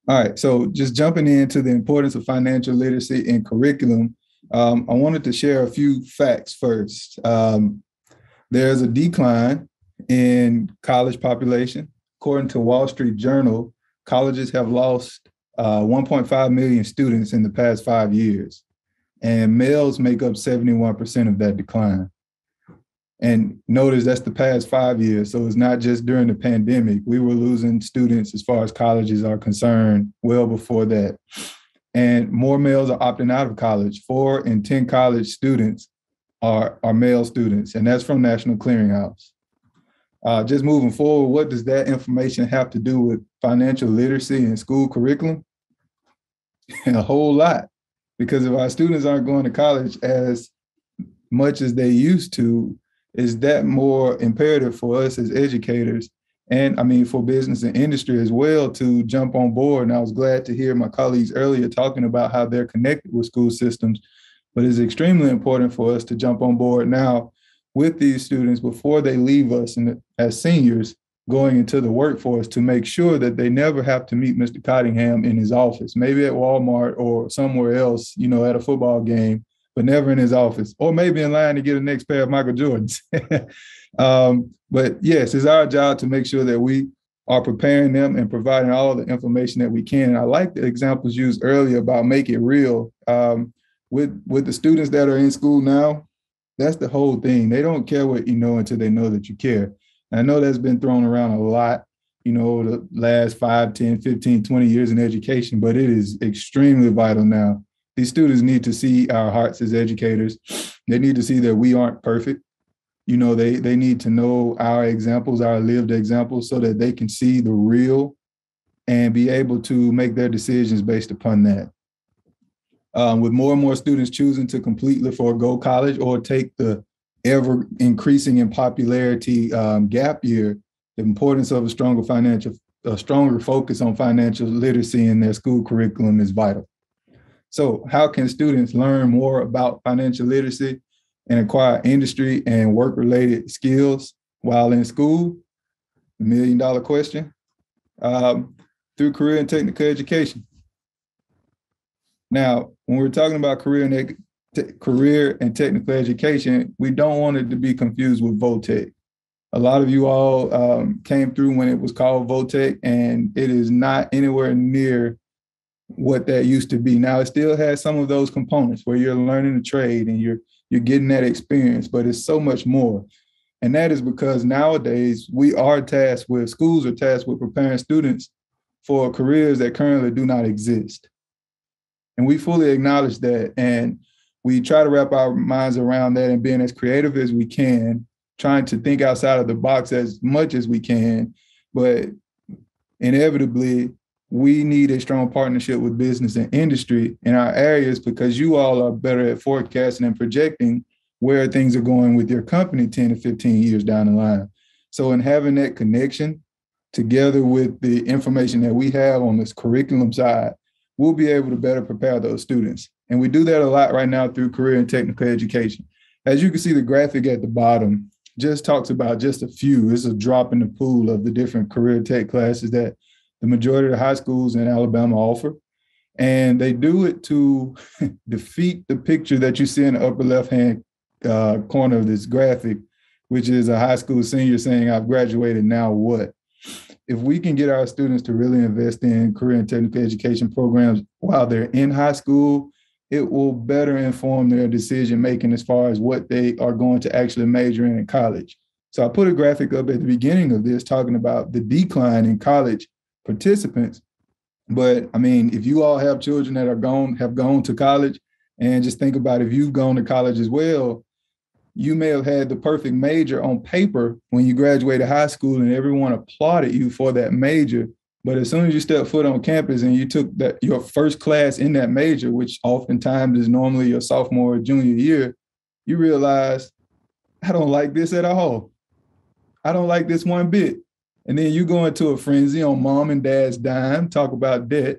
All right, so just jumping into the importance of financial literacy in curriculum, I wanted to share a few facts first. There's a decline in college population. According to Wall Street Journal, colleges have lost 1.5 million students in the past 5 years, and males make up 71% of that decline. And notice that's the past 5 years. So it's not just during the pandemic. We were losing students as far as colleges are concerned well before that. And more males are opting out of college. 4 in 10 college students are male students, and that's from National Clearinghouse. Just moving forward, what does that information have to do with financial literacy and school curriculum? A whole lot, because if our students aren't going to college as much as they used to, is that more imperative for us as educators, and for business and industry as well, to jump on board. And I was glad to hear my colleagues earlier talking about how they're connected with school systems, but it's extremely important for us to jump on board now with these students before they leave us as seniors going into the workforce, to make sure that they never have to meet Mr. Cottingham in his office, maybe at Walmart or somewhere else, at a football game, but never in his office, or maybe in line to get a next pair of Michael Jordans. But yes, it's our job to make sure that we are preparing them and providing all of the information that we can. And I like the examples used earlier about make it real. With the students that are in school now, that's the whole thing. They don't care what you know until they know that you care. And I know that's been thrown around a lot, the last 5, 10, 15, 20 years in education, but it is extremely vital now. These students need to see our hearts as educators. They need to see that we aren't perfect. They need to know our examples, our lived examples, so that they can see the real and be able to make their decisions based upon that. With more and more students choosing to completely forego college or take the ever increasing in popularity gap year, the importance of a stronger focus on financial literacy in their school curriculum is vital. So how can students learn more about financial literacy and acquire industry and work-related skills while in school? The $1 million question. Through career and technical education. Now, when we're talking about career and career and technical education, we don't want it to be confused with VOTEC. A lot of you all came through when it was called VOTEC, and it is not anywhere near what that used to be. Now, it still has some of those components where you're learning a trade and you're getting that experience, but it's so much more. And that is because nowadays schools are tasked with preparing students for careers that currently do not exist. And we fully acknowledge that. And we try to wrap our minds around that and being as creative as we can, trying to think outside of the box as much as we can. But inevitably, we need a strong partnership with business and industry in our areas, because you all are better at forecasting and projecting where things are going with your company 10 to 15 years down the line. So in having that connection together with the information that we have on this curriculum side, we'll be able to better prepare those students. And we do that a lot right now through career and technical education. As you can see, the graphic at the bottom just talks about just a few. It's a drop in the pool of the different career tech classes that the majority of the high schools in Alabama offer. And they do it to defeat the picture that you see in the upper left-hand corner of this graphic, which is a high school senior saying, "I've graduated, now what?" If we can get our students to really invest in career and technical education programs while they're in high school, it will better inform their decision-making as far as what they are going to actually major in college. So I put a graphic up at the beginning of this talking about the decline in college participants. But I mean, if you all have children that have gone to college, and just think about if you've gone to college as well, you may have had the perfect major on paper when you graduated high school and everyone applauded you for that major. But as soon as you step foot on campus and you took your first class in that major, which oftentimes is normally your sophomore or junior year, you realize, I don't like this at all. I don't like this one bit. And then you go into a frenzy on mom and dad's dime, talk about debt,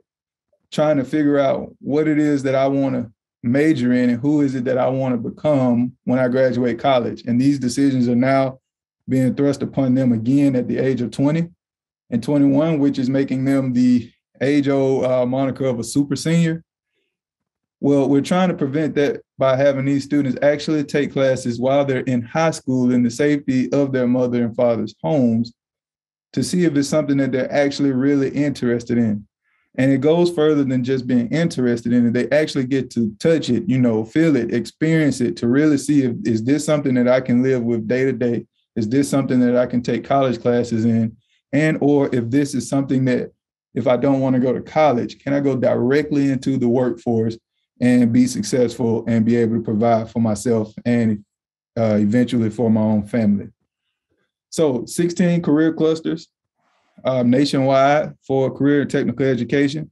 trying to figure out what it is that I want to major in and who is it that I want to become when I graduate college. And these decisions are now being thrust upon them again at the age of 20 and 21, which is making them the age-old moniker of a super senior. Well, we're trying to prevent that by having these students actually take classes while they're in high school in the safety of their mother and father's homes, to see if it's something that they're actually really interested in. And it goes further than just being interested in it. They actually get to touch it, feel it, experience it, to really see if, is this something that I can live with day to day? Is this something that I can take college classes in? And, or if this is something that, if I don't want to go to college, can I go directly into the workforce and be successful and be able to provide for myself and eventually for my own family? So 16 career clusters nationwide for career and technical education.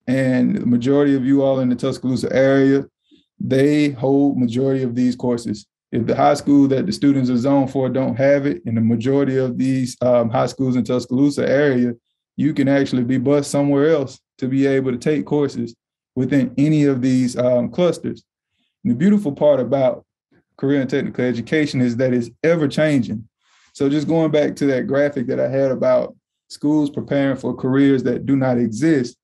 And the majority of you all in the Tuscaloosa area, they hold majority of these courses. If the high school that the students are zoned for don't have it, in the majority of these high schools in Tuscaloosa area, you can actually be bused somewhere else to be able to take courses within any of these clusters. And the beautiful part about career and technical education is that it's ever changing. So just going back to that graphic that I had about schools preparing for careers that do not exist,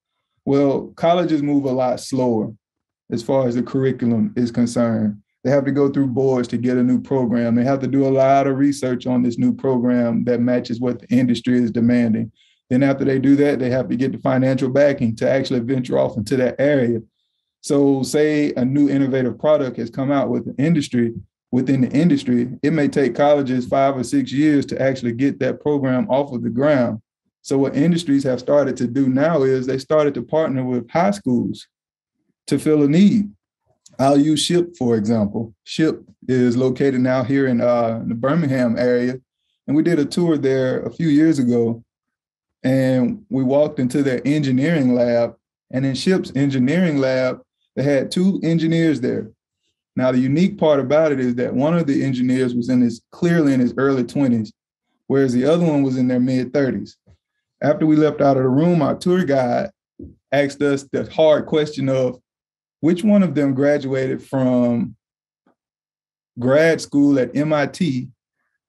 well, colleges move a lot slower as far as the curriculum is concerned. They have to go through boards to get a new program. They have to do a lot of research on this new program that matches what the industry is demanding. Then after they do that, they have to get the financial backing to actually venture off into that area. So say a new innovative product has come out within the industry, it may take colleges 5 or 6 years to actually get that program off of the ground. So what industries have started to do now is they started to partner with high schools to fill a need. I'll use SHIP, for example. SHIP is located now here in the Birmingham area. And we did a tour there a few years ago. And we walked into their engineering lab. And in SHIP's engineering lab, they had 2 engineers there. Now, the unique part about it is that one of the engineers was clearly in his early 20s, whereas the other one was in their mid 30s. After we left out of the room, our tour guide asked us the hard question of which one of them graduated from grad school at MIT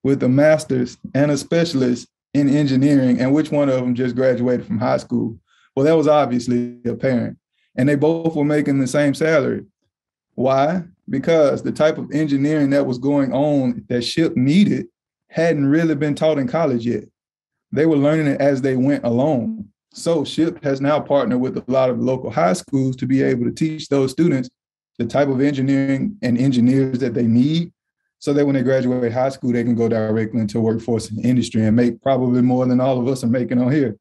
with a master's and a specialist in engineering, and which one of them just graduated from high school. Well, that was obviously apparent. And they both were making the same salary. Why? because the type of engineering that was going on that SHIP needed hadn't really been taught in college yet. They were learning it as they went along. So SHIP has now partnered with a lot of local high schools to be able to teach those students the type of engineering and engineers that they need, so that when they graduate high school, they can go directly into workforce and industry and make probably more than all of us are making on here.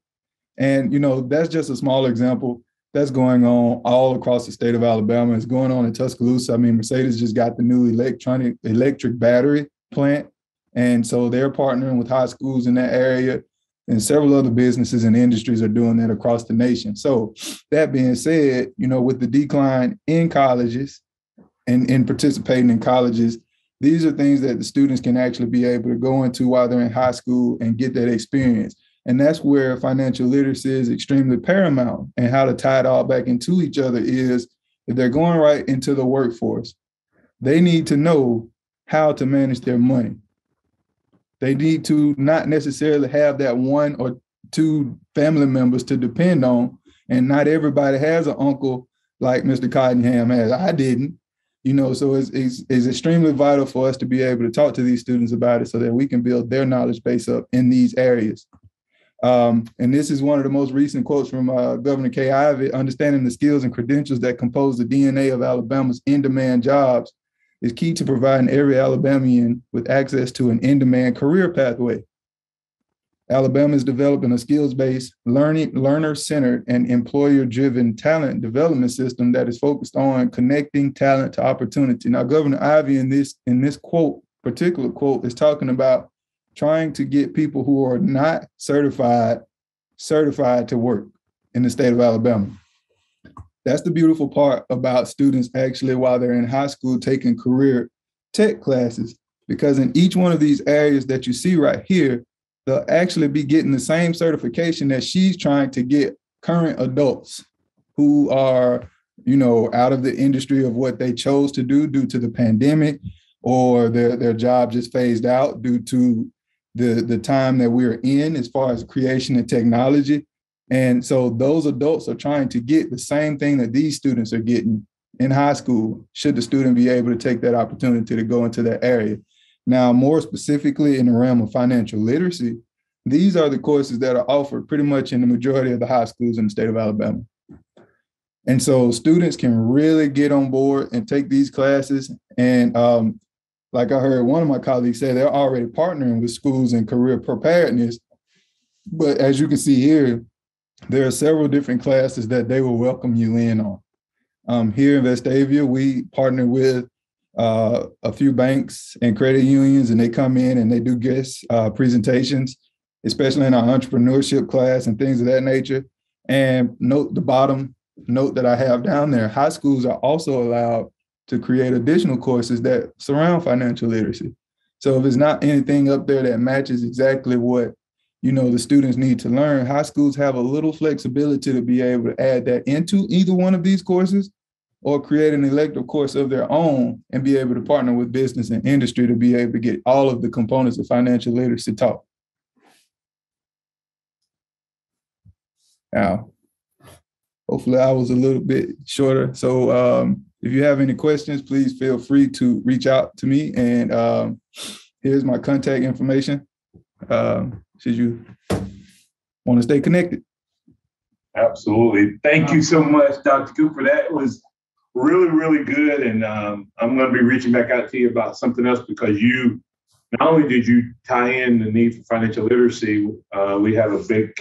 And, that's just a small example that's going on all across the state of Alabama. It's going on in Tuscaloosa. I mean, Mercedes just got the new electric battery plant. And so they're partnering with high schools in that area, and several other businesses and industries are doing that across the nation. So that being said, with the decline in colleges and in participating in colleges, these are things that the students can actually be able to go into while they're in high school and get that experience. And that's where financial literacy is extremely paramount. And how to tie it all back into each other is, if they're going right into the workforce, they need to know how to manage their money. They need to not necessarily have that one or two family members to depend on. And not everybody has an uncle like Mr. Cottingham has. I didn't. So it's extremely vital for us to be able to talk to these students about it so that we can build their knowledge base up in these areas. And this is one of the most recent quotes from Governor Kay Ivey: "Understanding the skills and credentials that compose the DNA of Alabama's in-demand jobs is key to providing every Alabamian with access to an in-demand career pathway. Alabama is developing a skills-based, learner-centered, and employer-driven talent development system that is focused on connecting talent to opportunity." Now, Governor Ivey in this particular quote, is talking about trying to get people who are not certified to work in the state of Alabama. That's the beautiful part about students actually, while they're in high school, taking career tech classes, because in each one of these areas that you see right here, they'll actually be getting the same certification that she's trying to get current adults who are, out of the industry of what they chose to do due to the pandemic, or their job just phased out due to the time that we're in as far as creation and technology. And so those adults are trying to get the same thing that these students are getting in high school, should the student be able to take that opportunity to go into that area. Now, more specifically in the realm of financial literacy, these are the courses that are offered pretty much in the majority of the high schools in the state of Alabama. And so students can really get on board and take these classes. And like I heard one of my colleagues say, they're already partnering with schools in career preparedness. But as you can see here, there are several different classes that they will welcome you in on. Here in Vestavia, we partner with a few banks and credit unions, and they come in and they do guest presentations, especially in our entrepreneurship class and things of that nature. And note the bottom note that I have down there: high schools are also allowed to create additional courses that surround financial literacy. So if it's not anything up there that matches exactly what the students need to learn, high schools have a little flexibility to be able to add that into either one of these courses, or create an elective course of their own and be able to partner with business and industry to be able to get all of the components of financial literacy taught. Now, hopefully I was a little bit shorter. So if you have any questions, please feel free to reach out to me. And here's my contact information, should you want to stay connected. Absolutely. Thank you so much, Dr. Cooper. That was really, really good. And I'm going to be reaching back out to you about something else, because not only did you tie in the need for financial literacy, we have a big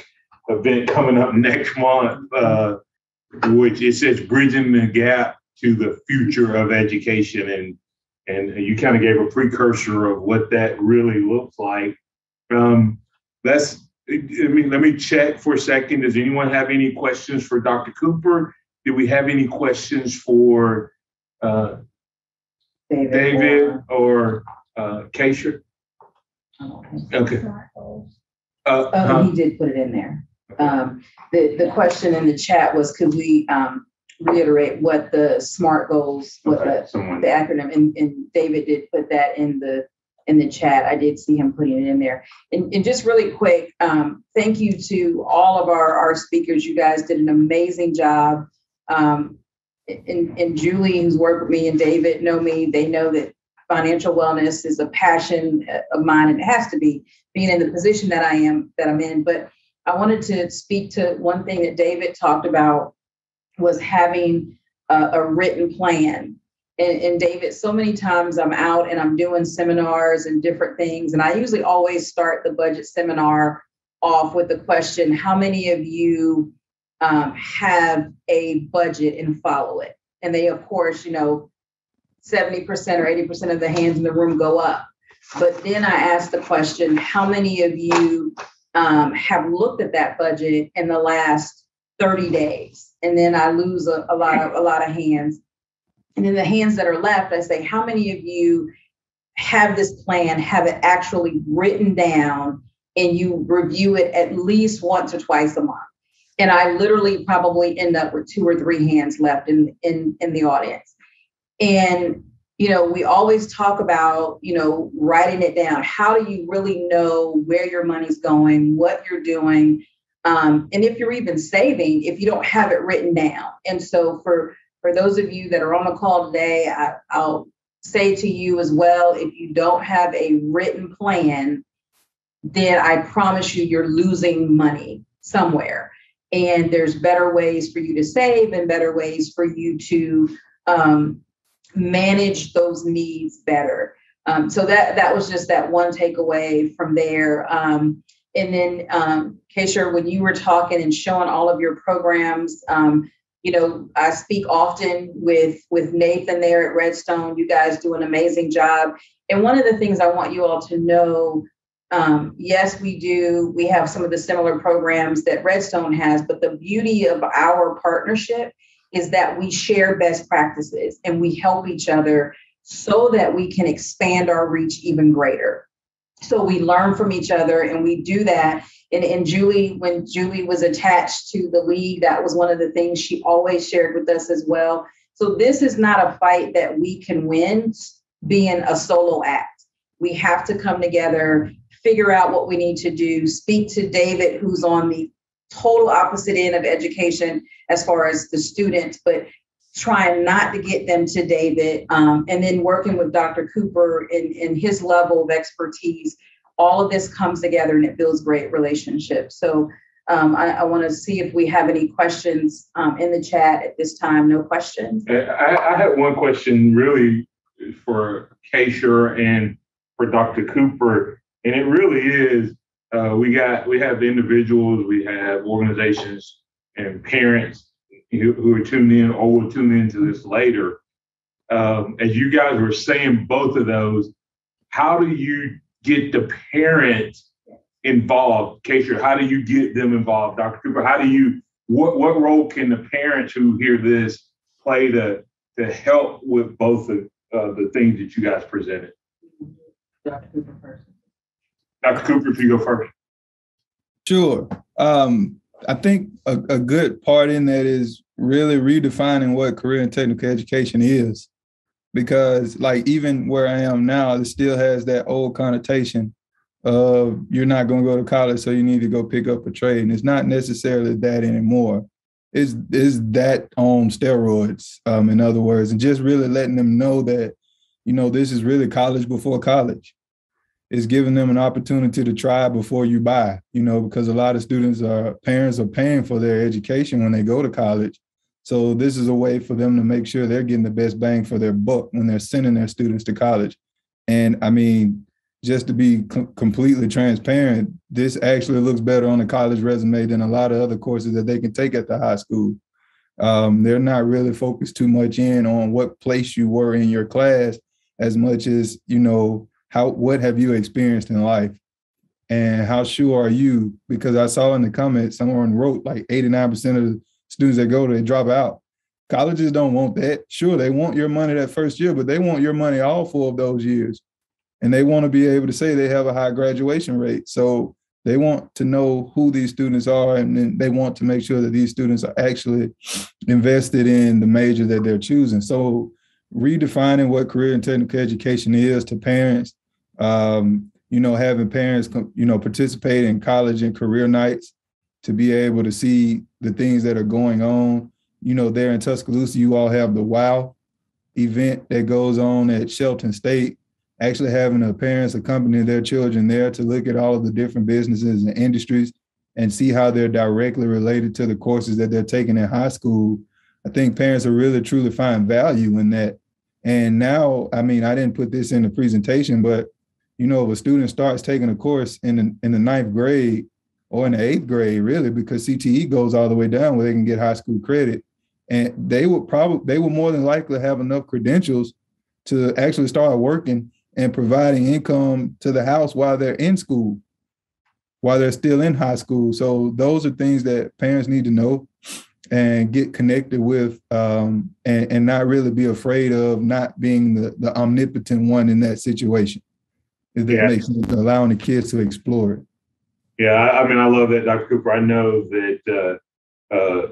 event coming up next month, which it says Bridging the Gap to the Future of Education. And you kind of gave a precursor of what that really looks like. Let me check for a second. Does anyone have any questions for Dr. Cooper? Do we have any questions for David or Kaeshier? Okay. He did put it in there. The question in the chat was, could we reiterate what the SMART goals, what the acronym, and David did put that in the chat. I did see him putting it in there. And just really quick, thank you to all of our speakers. You guys did an amazing job. and Juli, who's worked with me, and David know me. They know that financial wellness is a passion of mine, and it has to be, being in the position that I'm in. But I wanted to speak to one thing that David talked about, was having a written plan. And David, so many times I'm out and I'm doing seminars and different things, and I usually always start the budget seminar off with the question, how many of you have a budget and follow it? And they, of course, 70% or 80% of the hands in the room go up. But then I ask the question, how many of you have looked at that budget in the last 30 days? And then I lose a lot of hands. And then the hands that are left, I say, how many of you have this plan, have it actually written down, and you review it at least once or twice a month? And I literally probably end up with 2 or 3 hands left in the audience. And, we always talk about, writing it down. How do you really know where your money's going, what you're doing? And if you're even saving, if you don't have it written down. And so for those of you that are on the call today, I'll say to you as well, if you don't have a written plan, then I promise you, you're losing money somewhere. And there's better ways for you to save and better ways for you to manage those needs better. So that was just that one takeaway from there. And then, Kaeshier, when you were talking and showing all of your programs, I speak often with Nathan there at Redstone. You guys do an amazing job. And one of the things I want you all to know, yes, we do. We have some of the similar programs that Redstone has, but the beauty of our partnership is that we share best practices and we help each other so that we can expand our reach even greater. So we learn from each other, and we do that. And Juli, when Juli was attached to the league, that was one of the things she always shared with us as well. So this is not a fight that we can win being a solo act. We have to come together, figure out what we need to do, speak to David, who's on the total opposite end of education as far as the students, but trying not to get them to David, and then working with Dr. Cooper in his level of expertise. All of this comes together and it builds great relationships. So I want to see if we have any questions in the chat at this time. No questions? I had one question really for Kaeshier and for Dr. Cooper, and it really is, we have individuals, we have organizations and parents who are tuned in or will tune into this later. As you guys were saying both of those, how do you get the parents involved? Kaeshier, how do you get them involved? Dr. Cooper, what role can the parents who hear this play to help with both of the things that you guys presented? Dr. Cooper first. Dr. Cooper, if you go first. Sure. I think a good part in that is really redefining what career and technical education is, because like even where I am now, it still has that old connotation of you're not going to go to college, so you need to go pick up a trade. And it's not necessarily that anymore. It's that on steroids, in other words, and just really letting them know that, this is really college before college. It's giving them an opportunity to try before you buy, because a lot of parents are paying for their education when they go to college. So this is a way for them to make sure they're getting the best bang for their buck when they're sending their students to college. And I mean, just to be completely transparent, this actually looks better on a college resume than a lot of other courses that they can take at the high school. They're not really focused too much in on what place you were in your class as much as, what have you experienced in life and how sure are you? Because I saw in the comments, someone wrote like 89% of the students that go, they drop out. Colleges don't want that. Sure, they want your money that first year, but they want your money all 4 of those years. And they want to be able to say they have a high graduation rate. So they want to know who these students are, and then they want to make sure that these students are actually invested in the major that they're choosing. So redefining what career and technical education is to parents, having parents, participate in college and career nights to be able to see the things that are going on, there in Tuscaloosa, you all have the WOW event that goes on at Shelton State, actually having the parents accompany their children there to look at all of the different businesses and industries and see how they're directly related to the courses that they're taking in high school. I think parents are really truly find value in that. And now, I didn't put this in the presentation, but if a student starts taking a course in the ninth grade or in the eighth grade, really, because CTE goes all the way down where they can get high school credit, and they will more than likely have enough credentials to actually start working and providing income to the house while they're in school, while they're still in high school. So those are things that parents need to know and get connected with, and not really be afraid of not being the omnipotent one in that situation. If that makes sense, allowing the kids to explore it. Yeah, I love that, Dr. Cooper. I know that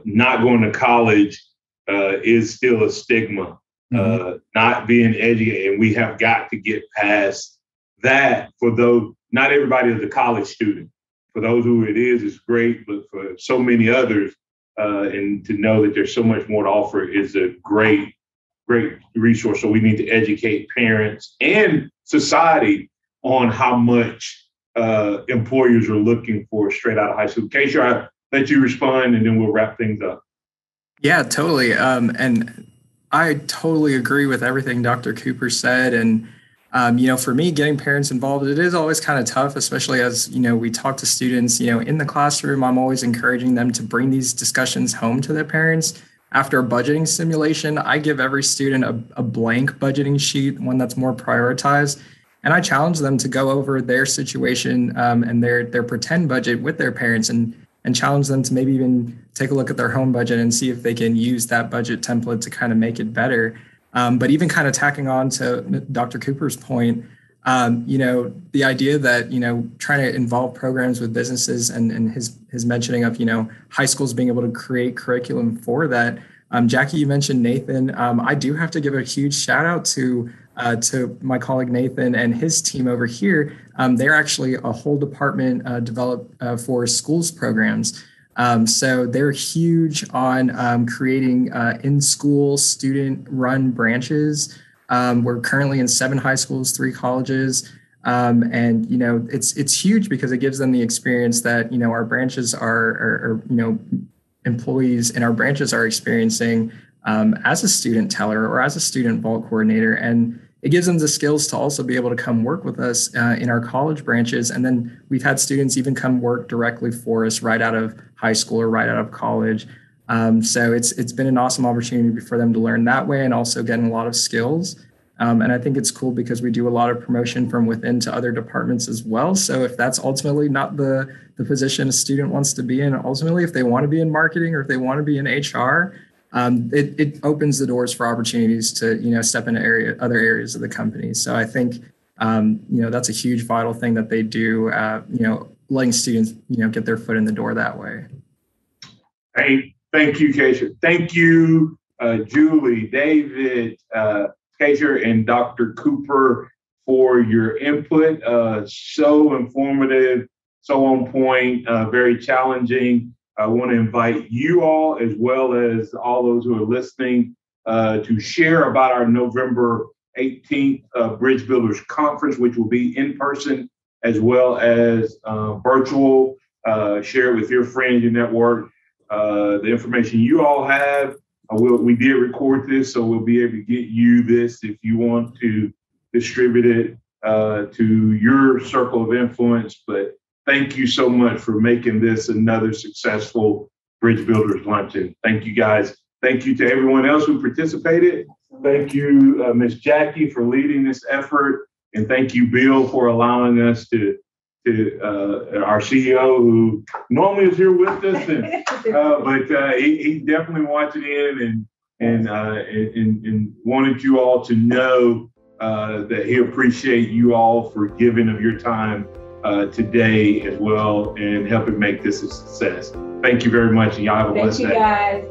not going to college is still a stigma, not being educated, and we have got to get past that. For those, not everybody is a college student. For those who it is, it's great, but for so many others, and to know that there's so much more to offer is a great resource. So we need to educate parents and society on how much employers are looking for straight out of high school. Kaeshier, I'll let you respond and then we'll wrap things up. Yeah, totally. And I totally agree with everything Dr. Cooper said. And, for me, getting parents involved, it is always kind of tough, especially as, we talk to students, in the classroom. I'm always encouraging them to bring these discussions home to their parents. After a budgeting simulation, I give every student a blank budgeting sheet, one that's more prioritized. And I challenge them to go over their situation and their pretend budget with their parents and challenge them to maybe even take a look at their home budget and see if they can use that budget template to kind of make it better. But even kind of tacking on to Dr. Cooper's point, the idea that, trying to involve programs with businesses and his mentioning of, high schools being able to create curriculum for that. Jackie, you mentioned Nathan. I do have to give a huge shout out to my colleague Nathan and his team over here. They're actually a whole department developed for schools programs. So they're huge on creating in-school student-run branches. We're currently in 7 high schools, 3 colleges. And it's huge because it gives them the experience that, our branches are employees in our branches are experiencing as a student teller or as a student vault coordinator. And it gives them the skills to also be able to come work with us in our college branches. And then we've had students even come work directly for us right out of high school or right out of college. So it's been an awesome opportunity for them to learn that way and also getting a lot of skills. And I think it's cool because we do a lot of promotion from within to other departments as well. So if that's ultimately not the position a student wants to be in, ultimately, if they want to be in marketing or if they want to be in HR, it opens the doors for opportunities to, step into other areas of the company. So I think, that's a huge vital thing that they do, letting students, get their foot in the door that way. Hey, thank you, Kaeshier. Thank you, Juli, David, Kaeshier, and Dr. Cooper for your input. So informative, so on point, very challenging. I want to invite you all, as well as all those who are listening, to share about our November 18th Bridge Builders Conference, which will be in person as well as virtual. Share it with your friends, your network. The information you all have, we did record this, so we'll be able to get you this if you want to distribute it to your circle of influence. But thank you so much for making this another successful Bridge Builders Luncheon. Thank you, guys. Thank you to everyone else who participated. Thank you, Ms. Jackie, for leading this effort. And thank you, Bill, for allowing us to our CEO, who normally is here with us, but he's definitely watching in and wanted you all to know that he appreciates you all for giving of your time today as well and helping make this a success. Thank you very much, and y'all have a blessed day. Thank you, guys.